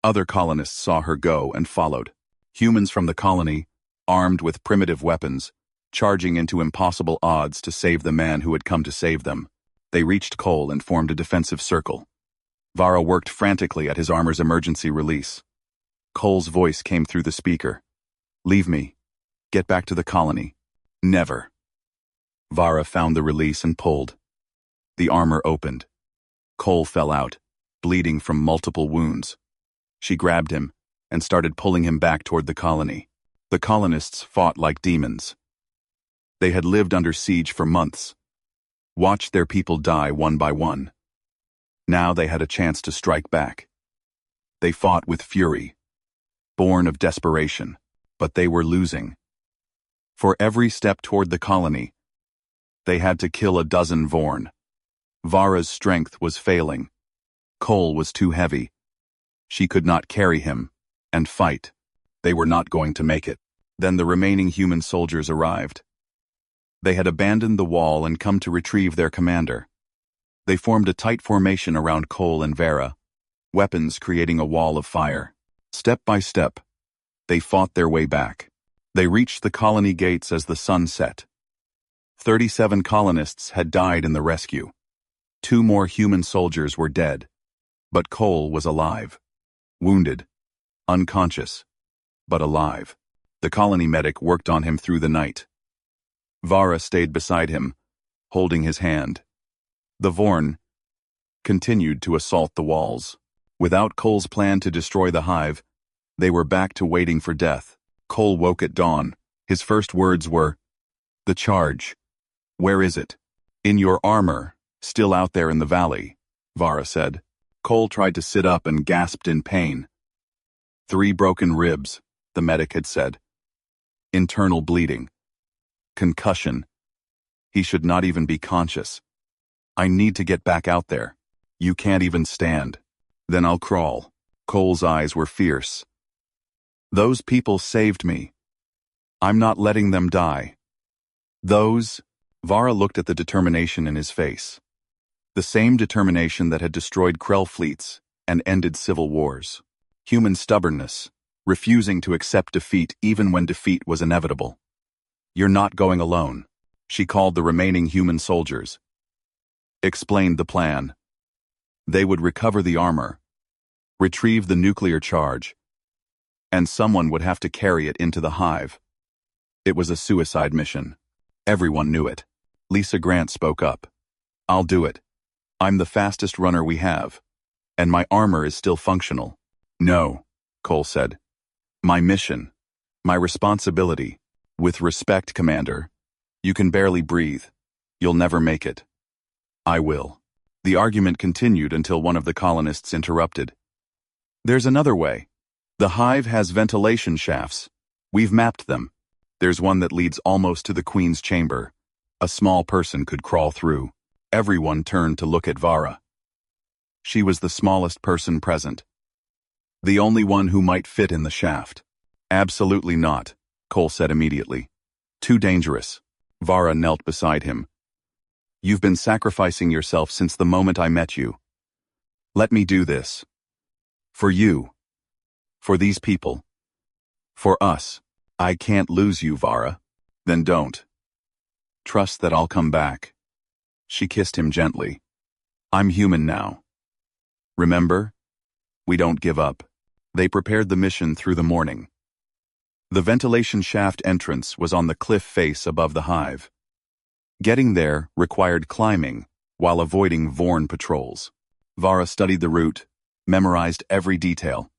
Other colonists saw her go and followed. Humans from the colony, armed with primitive weapons, charging into impossible odds to save the man who had come to save them. They reached Cole and formed a defensive circle. Vara worked frantically at his armor's emergency release. Cole's voice came through the speaker. Leave me. Get back to the colony. Never. Vara found the release and pulled. The armor opened. Cole fell out, bleeding from multiple wounds. She grabbed him and started pulling him back toward the colony. The colonists fought like demons. They had lived under siege for months, watched their people die one by one. Now they had a chance to strike back. They fought with fury, born of desperation, but they were losing. For every step toward the colony, they had to kill a dozen Vorn. Vara's strength was failing. Cole was too heavy. She could not carry him and fight. They were not going to make it. Then the remaining human soldiers arrived. They had abandoned the wall and come to retrieve their commander. They formed a tight formation around Cole and Vara, weapons creating a wall of fire. Step by step, they fought their way back. They reached the colony gates as the sun set. 37 colonists had died in the rescue. 2 more human soldiers were dead. But Cole was alive. Wounded. Unconscious. But alive. The colony medic worked on him through the night. Vara stayed beside him, holding his hand. The Vorn continued to assault the walls. Without Cole's plan to destroy the hive, they were back to waiting for death. Cole woke at dawn. His first words were, "The charge. Where is it?" "In your armor, still out there in the valley," Vara said. Cole tried to sit up and gasped in pain. 3 broken ribs, the medic had said. Internal bleeding. Concussion. He should not even be conscious. I need to get back out there. You can't even stand. Then I'll crawl. Cole's eyes were fierce. Those people saved me. I'm not letting them die. Vara looked at the determination in his face. The same determination that had destroyed Krell fleets and ended civil wars. Human stubbornness, refusing to accept defeat even when defeat was inevitable. You're not going alone, she called the remaining human soldiers. Explained the plan. They would recover the armor, retrieve the nuclear charge, and someone would have to carry it into the hive. It was a suicide mission. Everyone knew it. Lisa Grant spoke up. I'll do it. I'm the fastest runner we have, and my armor is still functional. No, Cole said. My mission, my responsibility. With respect, Commander. You can barely breathe. You'll never make it. I will. The argument continued until one of the colonists interrupted. There's another way. The hive has ventilation shafts. We've mapped them. There's one that leads almost to the Queen's chamber. A small person could crawl through. Everyone turned to look at Vara. She was the smallest person present. The only one who might fit in the shaft. Absolutely not, Cole said immediately. Too dangerous. Vara knelt beside him. You've been sacrificing yourself since the moment I met you. Let me do this. For you. For these people. For us. I can't lose you, Vara. Then don't. Trust that I'll come back. She kissed him gently. I'm human now. Remember? We don't give up. They prepared the mission through the morning. The ventilation shaft entrance was on the cliff face above the hive. Getting there required climbing while avoiding Vorn patrols. Vara studied the route, memorized every detail.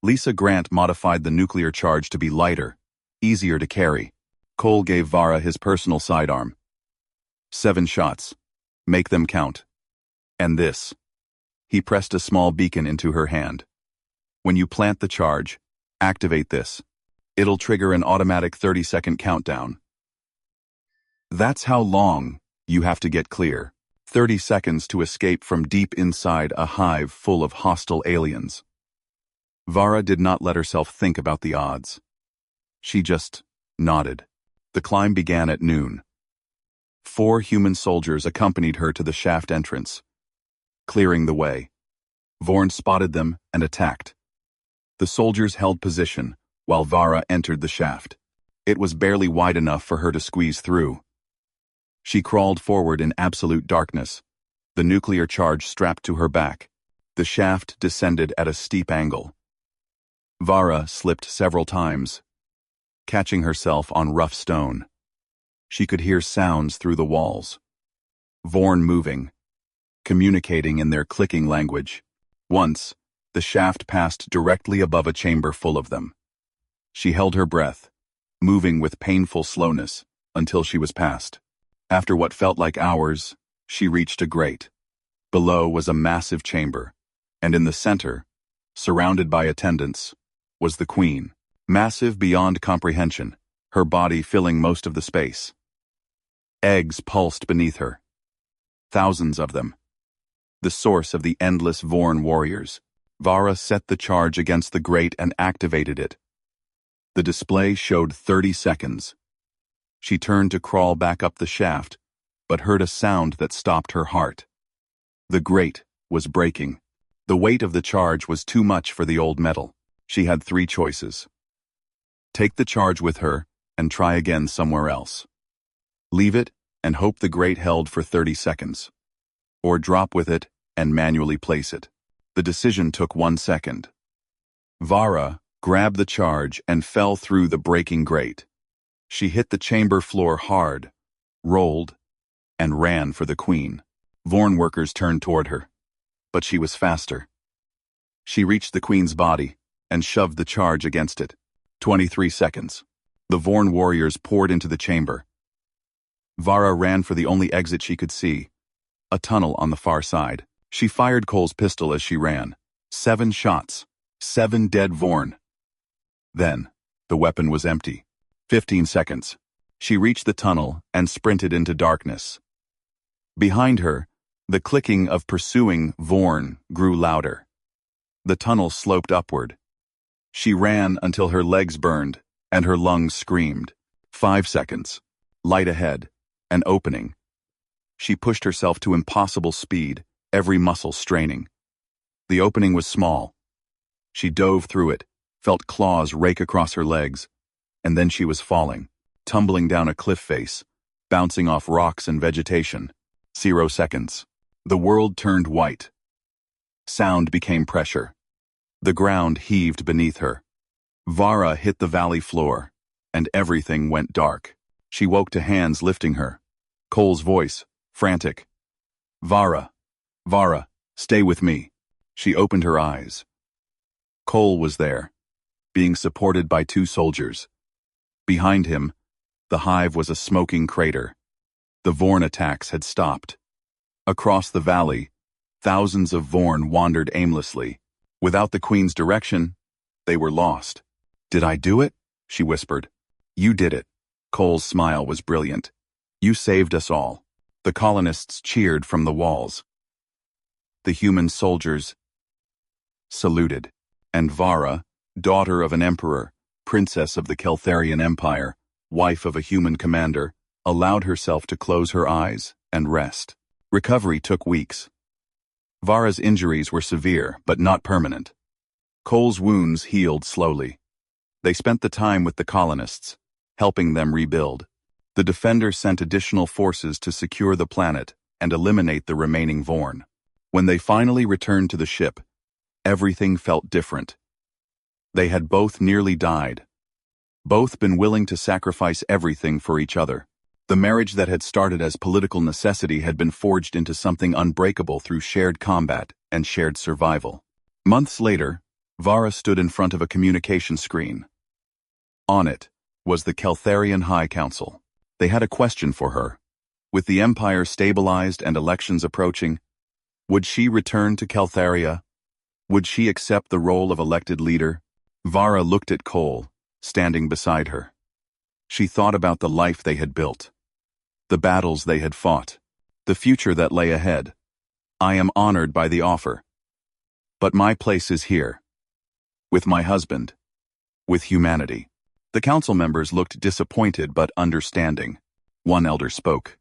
Lisa Grant modified the nuclear charge to be lighter, easier to carry. Cole gave Vara his personal sidearm. 7 shots. Make them count. And this. He pressed a small beacon into her hand. When you plant the charge, activate this. It'll trigger an automatic 30-second countdown. That's how long you have to get clear. 30 seconds to escape from deep inside a hive full of hostile aliens. Vara did not let herself think about the odds. She just nodded. The climb began at noon. 4 human soldiers accompanied her to the shaft entrance, clearing the way. Vorn spotted them and attacked. The soldiers held position while Vara entered the shaft. It was barely wide enough for her to squeeze through. She crawled forward in absolute darkness, the nuclear charge strapped to her back. The shaft descended at a steep angle. Vara slipped several times, catching herself on rough stone. She could hear sounds through the walls. Vorn moving, communicating in their clicking language. Once, the shaft passed directly above a chamber full of them. She held her breath, moving with painful slowness, until she was past. After what felt like hours, she reached a grate. Below was a massive chamber, and in the center, surrounded by attendants, was the Queen, massive beyond comprehension, her body filling most of the space. Eggs pulsed beneath her. Thousands of them. The source of the endless Vorn warriors. Vara set the charge against the grate and activated it. The display showed 30 seconds. She turned to crawl back up the shaft, but heard a sound that stopped her heart. The grate was breaking. The weight of the charge was too much for the old metal. She had 3 choices. Take the charge with her and try again somewhere else. Leave it and hope the grate held for 30 seconds. Or drop with it and manually place it. The decision took 1 second. Vara grabbed the charge and fell through the breaking grate. She hit the chamber floor hard, rolled, and ran for the Queen. Vorn workers turned toward her, but she was faster. She reached the Queen's body and shoved the charge against it. 23 seconds. The Vorn warriors poured into the chamber. Vara ran for the only exit she could see, a tunnel on the far side. She fired Cole's pistol as she ran. 7 shots. 7 dead Vorn. Then, the weapon was empty. 15 seconds. She reached the tunnel and sprinted into darkness. Behind her, the clicking of pursuing Vorn grew louder. The tunnel sloped upward. She ran until her legs burned and her lungs screamed. 5 seconds. Light ahead. An opening. She pushed herself to impossible speed, every muscle straining. The opening was small. She dove through it, felt claws rake across her legs, and then she was falling, tumbling down a cliff face, bouncing off rocks and vegetation. 0 seconds. The world turned white. Sound became pressure. The ground heaved beneath her. Vara hit the valley floor, and everything went dark. She woke to hands lifting her. Cole's voice, frantic. Vara, Vara, stay with me. She opened her eyes. Cole was there, being supported by 2 soldiers. Behind him, the hive was a smoking crater. The Vorn attacks had stopped. Across the valley, thousands of Vorn wandered aimlessly. Without the Queen's direction, they were lost. Did I do it? She whispered. You did it. Cole's smile was brilliant. You saved us all. The colonists cheered from the walls. The human soldiers saluted, and Vara, daughter of an emperor, princess of the Keltharian Empire, wife of a human commander, allowed herself to close her eyes and rest. Recovery took weeks. Vara's injuries were severe, but not permanent. Cole's wounds healed slowly. They spent the time with the colonists, helping them rebuild. The Defender sent additional forces to secure the planet and eliminate the remaining Vorn. When they finally returned to the ship, everything felt different. They had both nearly died. Both been willing to sacrifice everything for each other. The marriage that had started as political necessity had been forged into something unbreakable through shared combat and shared survival. Months later, Vara stood in front of a communication screen. On it was the Keltharian High Council. They had a question for her. With the Empire stabilized and elections approaching, would she return to Keltharia? Would she accept the role of elected leader? Vara looked at Cole, standing beside her. She thought about the life they had built, the battles they had fought, the future that lay ahead. I am honored by the offer. But my place is here. With my husband. With humanity. The council members looked disappointed but understanding. One elder spoke.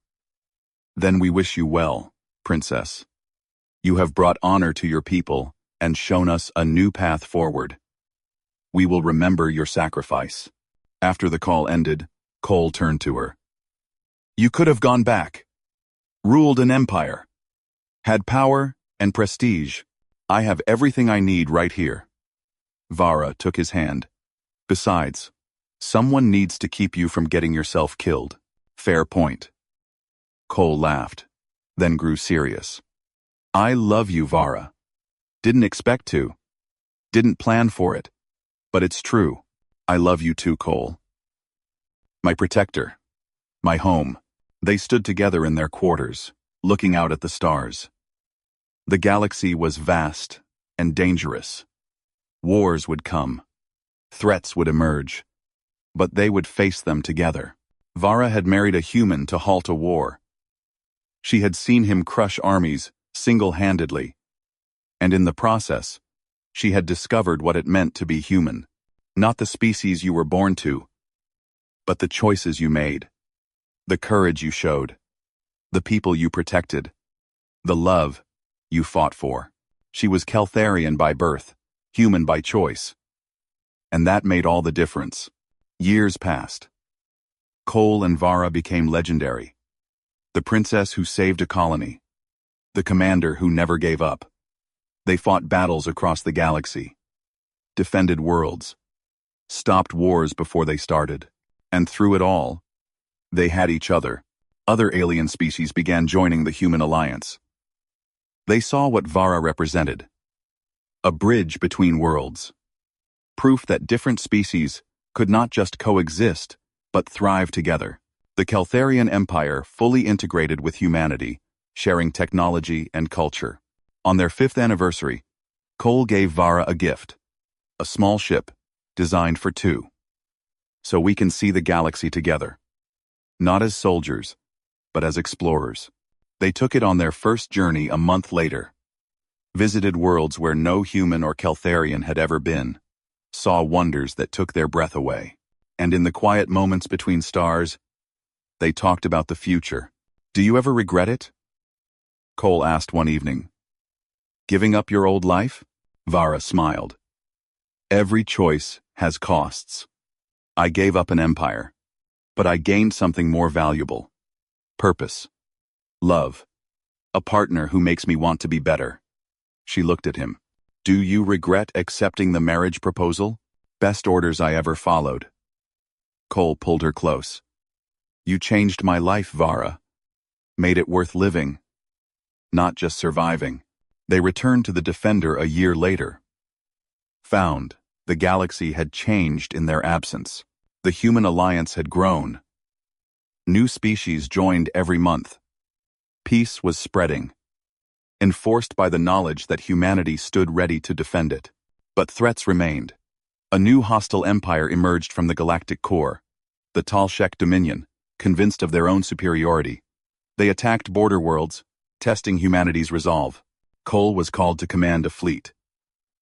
Then we wish you well, Princess. You have brought honor to your people and shown us a new path forward. We will remember your sacrifice. After the call ended, Cole turned to her. You could have gone back. Ruled an empire. Had power and prestige. I have everything I need right here. Vara took his hand. Besides, someone needs to keep you from getting yourself killed. Fair point. Cole laughed, then grew serious. I love you, Vara. Didn't expect to. Didn't plan for it. But it's true. I love you too, Cole. My protector. My home. They stood together in their quarters, looking out at the stars. The galaxy was vast and dangerous. Wars would come. Threats would emerge. But they would face them together. Vara had married a human to halt a war. She had seen him crush armies single-handedly. And in the process, she had discovered what it meant to be human. Not the species you were born to, but the choices you made. The courage you showed. The people you protected. The love you fought for. She was Keltharian by birth, human by choice. And that made all the difference. Years passed. Cole and Vara became legendary. The princess who saved a colony. The commander who never gave up. They fought battles across the galaxy. Defended worlds. Stopped wars before they started. And through it all, they had each other. Other alien species began joining the human alliance. They saw what Vara represented. A bridge between worlds. Proof that different species could not just coexist, but thrive together. The Keltharian Empire fully integrated with humanity, sharing technology and culture. On their 5th anniversary, Cole gave Vara a gift. A small ship, designed for 2. So we can see the galaxy together. not as soldiers, but as explorers. They took it on their first journey a month later, visited worlds where no human or Keltharian had ever been, saw wonders that took their breath away. And in the quiet moments between stars, they talked about the future. "Do you ever regret it?" Cole asked one evening. "Giving up your old life?" Vara smiled. "Every choice has costs. I gave up an empire, but I gained something more valuable. Purpose. Love. A partner who makes me want to be better." She looked at him. "Do you regret accepting the marriage proposal? Best orders I ever followed." Cole pulled her close. "You changed my life, Vara. Made it worth living, not just surviving." They returned to the Defender a year later. Found the galaxy had changed in their absence. The human alliance had grown. New species joined every month. Peace was spreading, enforced by the knowledge that humanity stood ready to defend it. But threats remained. A new hostile empire emerged from the galactic core, the Talshek Dominion, convinced of their own superiority. They attacked border worlds, testing humanity's resolve. Cole was called to command a fleet.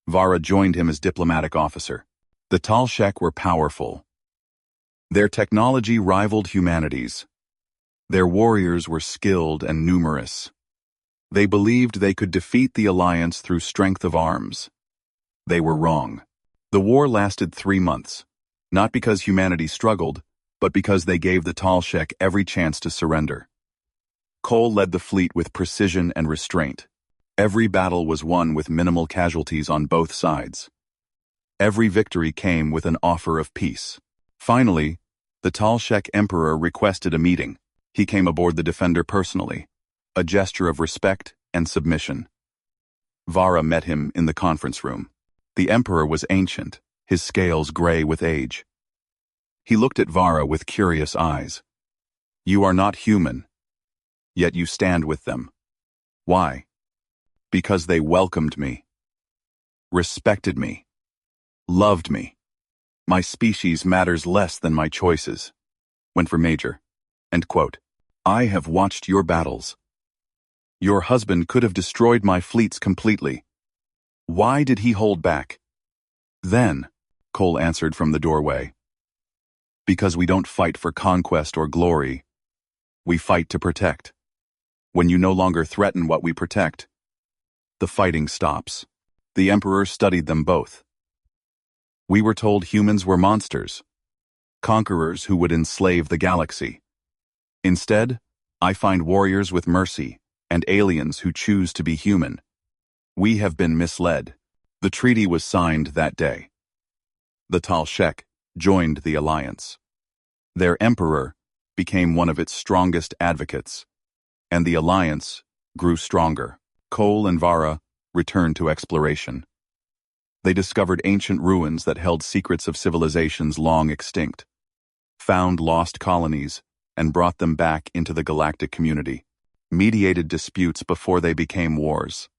Vara joined him as diplomatic officer. The Talshek were powerful. Their technology rivaled humanity's. Their warriors were skilled and numerous. They believed they could defeat the Alliance through strength of arms. They were wrong. The war lasted 3 months, not because humanity struggled, but because they gave the Talshek every chance to surrender. Cole led the fleet with precision and restraint. Every battle was won with minimal casualties on both sides. Every victory came with an offer of peace. Finally, the Talshek Emperor requested a meeting. He came aboard the Defender personally, a gesture of respect and submission. Vara met him in the conference room. The Emperor was ancient, his scales gray with age. He looked at Vara with curious eyes. "You are not human, yet you stand with them. Why?" "Because they welcomed me, respected me, loved me. My species matters less than my choices." Went for Major. End quote. "I have watched your battles. Your husband could have destroyed my fleets completely. Why did he hold back?" "Then," Cole answered from the doorway, "because we don't fight for conquest or glory. We fight to protect. When you no longer threaten what we protect, the fighting stops." The Emperor studied them both. "We were told humans were monsters, conquerors who would enslave the galaxy. Instead, I find warriors with mercy and aliens who choose to be human. We have been misled." The treaty was signed that day. The Talshek joined the alliance. Their emperor became one of its strongest advocates, and the alliance grew stronger. Cole and Vara returned to exploration. They discovered ancient ruins that held secrets of civilizations long extinct, found lost colonies, and brought them back into the galactic community, mediated disputes before they became wars.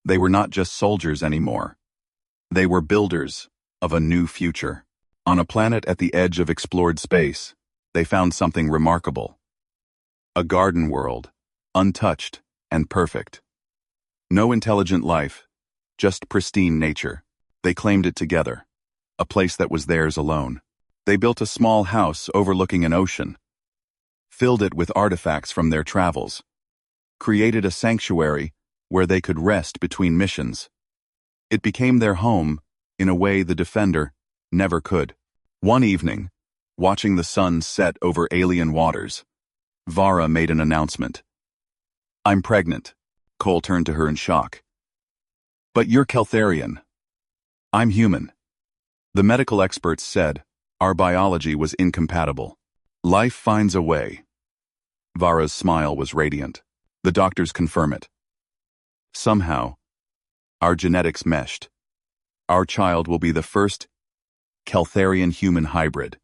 They were not just soldiers anymore. They were builders of a new future. On a planet at the edge of explored space, they found something remarkable. A garden world, untouched and perfect. No intelligent life, just pristine nature. They claimed it together, a place that was theirs alone. They built a small house overlooking an ocean, filled it with artifacts from their travels, created a sanctuary where they could rest between missions. It became their home in a way the Defender never could. One evening, watching the sun set over alien waters, Vara made an announcement. "I'm pregnant." Cole turned to her in shock. "But you're Keltharian. I'm human." The medical experts said our biology was incompatible. "Life finds a way." Vara's smile was radiant. "The doctors confirm it. Somehow, our genetics meshed. Our child will be the first Keltharian-human hybrid,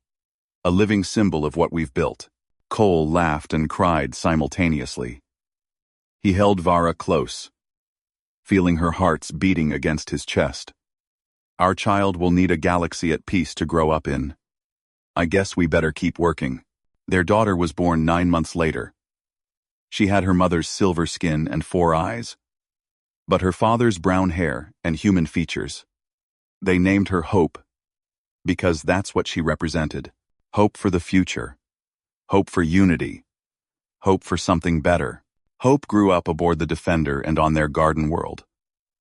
a living symbol of what we've built." Cole laughed and cried simultaneously. He held Vara close, feeling her hearts beating against his chest. "Our child will need a galaxy at peace to grow up in. I guess we better keep working." Their daughter was born 9 months later. She had her mother's silver skin and 4 eyes, but her father's brown hair and human features. They named her Hope, because that's what she represented. Hope for the future. Hope for unity. Hope for something better. Hope grew up aboard the Defender and on their garden world.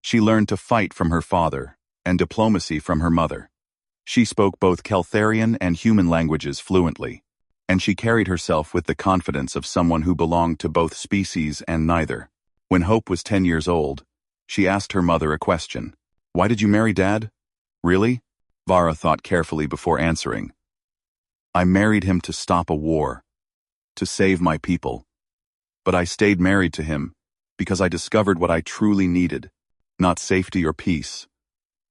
She learned to fight from her father and diplomacy from her mother. She spoke both Keltharian and human languages fluently, and she carried herself with the confidence of someone who belonged to both species and neither. When Hope was 10 years old, she asked her mother a question. "Why did you marry Dad?" "Really?" Vara thought carefully before answering. "I married him to stop a war, to save my people. But I stayed married to him because I discovered what I truly needed, not safety or peace,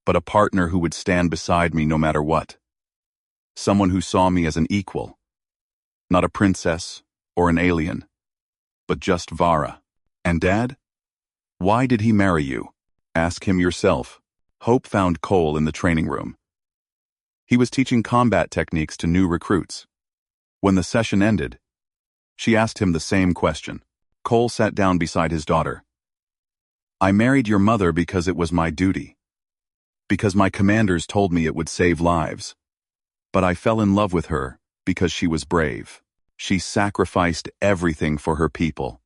but a partner who would stand beside me no matter what. Someone who saw me as an equal, not a princess or an alien, but just Vara." "And Dad? Why did he marry you?" "Ask him yourself." Hope found Cole in the training room. He was teaching combat techniques to new recruits. When the session ended, she asked him the same question. Cole sat down beside his daughter. "I married your mother because it was my duty. Because my commanders told me it would save lives. But I fell in love with her because she was brave. She sacrificed everything for her people.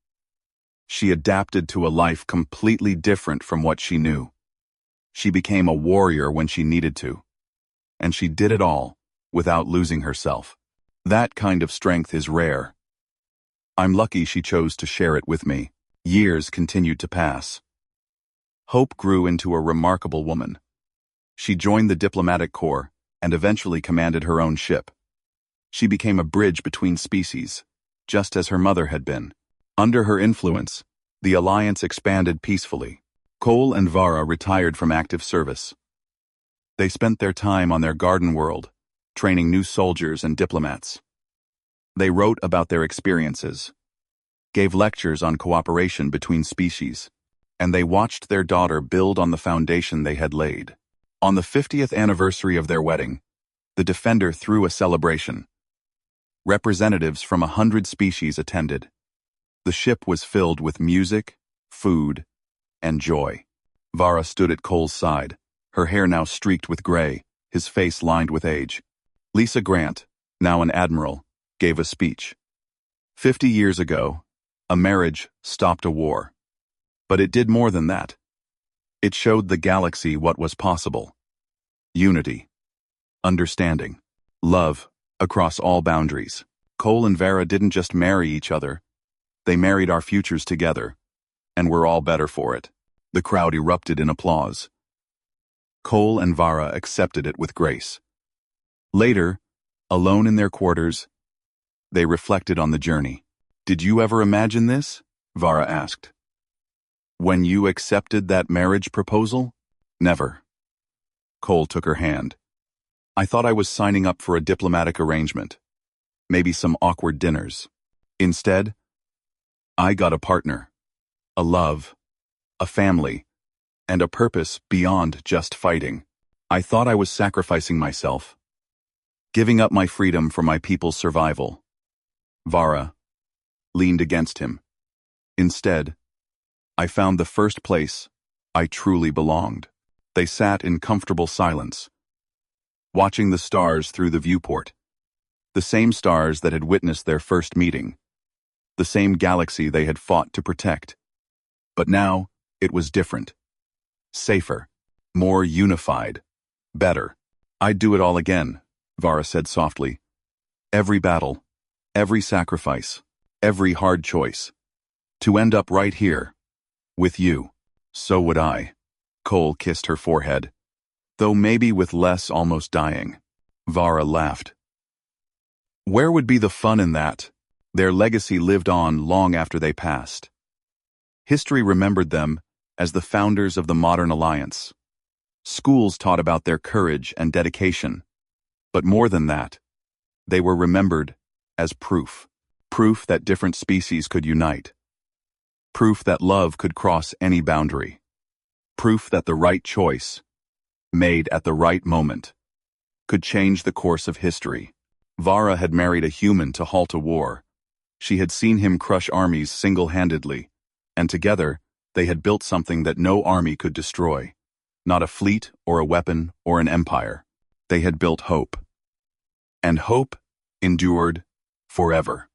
She adapted to a life completely different from what she knew. She became a warrior when she needed to. And she did it all without losing herself. That kind of strength is rare. I'm lucky she chose to share it with me." Years continued to pass. Hope grew into a remarkable woman. She joined the diplomatic corps and eventually commanded her own ship. She became a bridge between species, just as her mother had been. Under her influence, the alliance expanded peacefully. Cole and Vara retired from active service. They spent their time on their garden world, training new soldiers and diplomats. They wrote about their experiences, gave lectures on cooperation between species, and they watched their daughter build on the foundation they had laid. On the 50th anniversary of their wedding, the Defender threw a celebration. Representatives from 100 species attended. The ship was filled with music, food, and joy. Vara stood at Cole's side, her hair now streaked with gray, his face lined with age. Lisa Grant, now an admiral, gave a speech. 50 years ago, a marriage stopped a war. But it did more than that. It showed the galaxy what was possible. Unity, understanding, love across all boundaries. Cole and Vara didn't just marry each other. They married our futures together, and we're all better for it. The crowd erupted in applause. Cole and Vara accepted it with grace. Later, alone in their quarters, they reflected on the journey. "Did you ever imagine this?" Vara asked. "When you accepted that marriage proposal?" "Never." Cole took her hand. "I thought I was signing up for a diplomatic arrangement. Maybe some awkward dinners. Instead, I got a partner, a love, a family, and a purpose beyond just fighting. I thought I was sacrificing myself, giving up my freedom for my people's survival." Vara leaned against him. "Instead, I found the first place I truly belonged." They sat in comfortable silence, watching the stars through the viewport. The same stars that had witnessed their first meeting. The same galaxy they had fought to protect. But now, it was different. Safer. More unified. Better. "I'd do it all again," Vara said softly. "Every battle. Every sacrifice. Every hard choice. To end up right here. With you." "So would I." Cole kissed her forehead. "Though maybe with less almost dying." Vara laughed. "Where would be the fun in that?" Their legacy lived on long after they passed. History remembered them as the founders of the modern alliance. Schools taught about their courage and dedication. But more than that, they were remembered as proof. Proof that different species could unite. Proof that love could cross any boundary. Proof that the right choice, made at the right moment, could change the course of history. Vara had married a human to halt a war. She had seen him crush armies single-handedly, and together, they had built something that no army could destroy. Not a fleet or a weapon or an empire. They had built hope. And hope endured forever.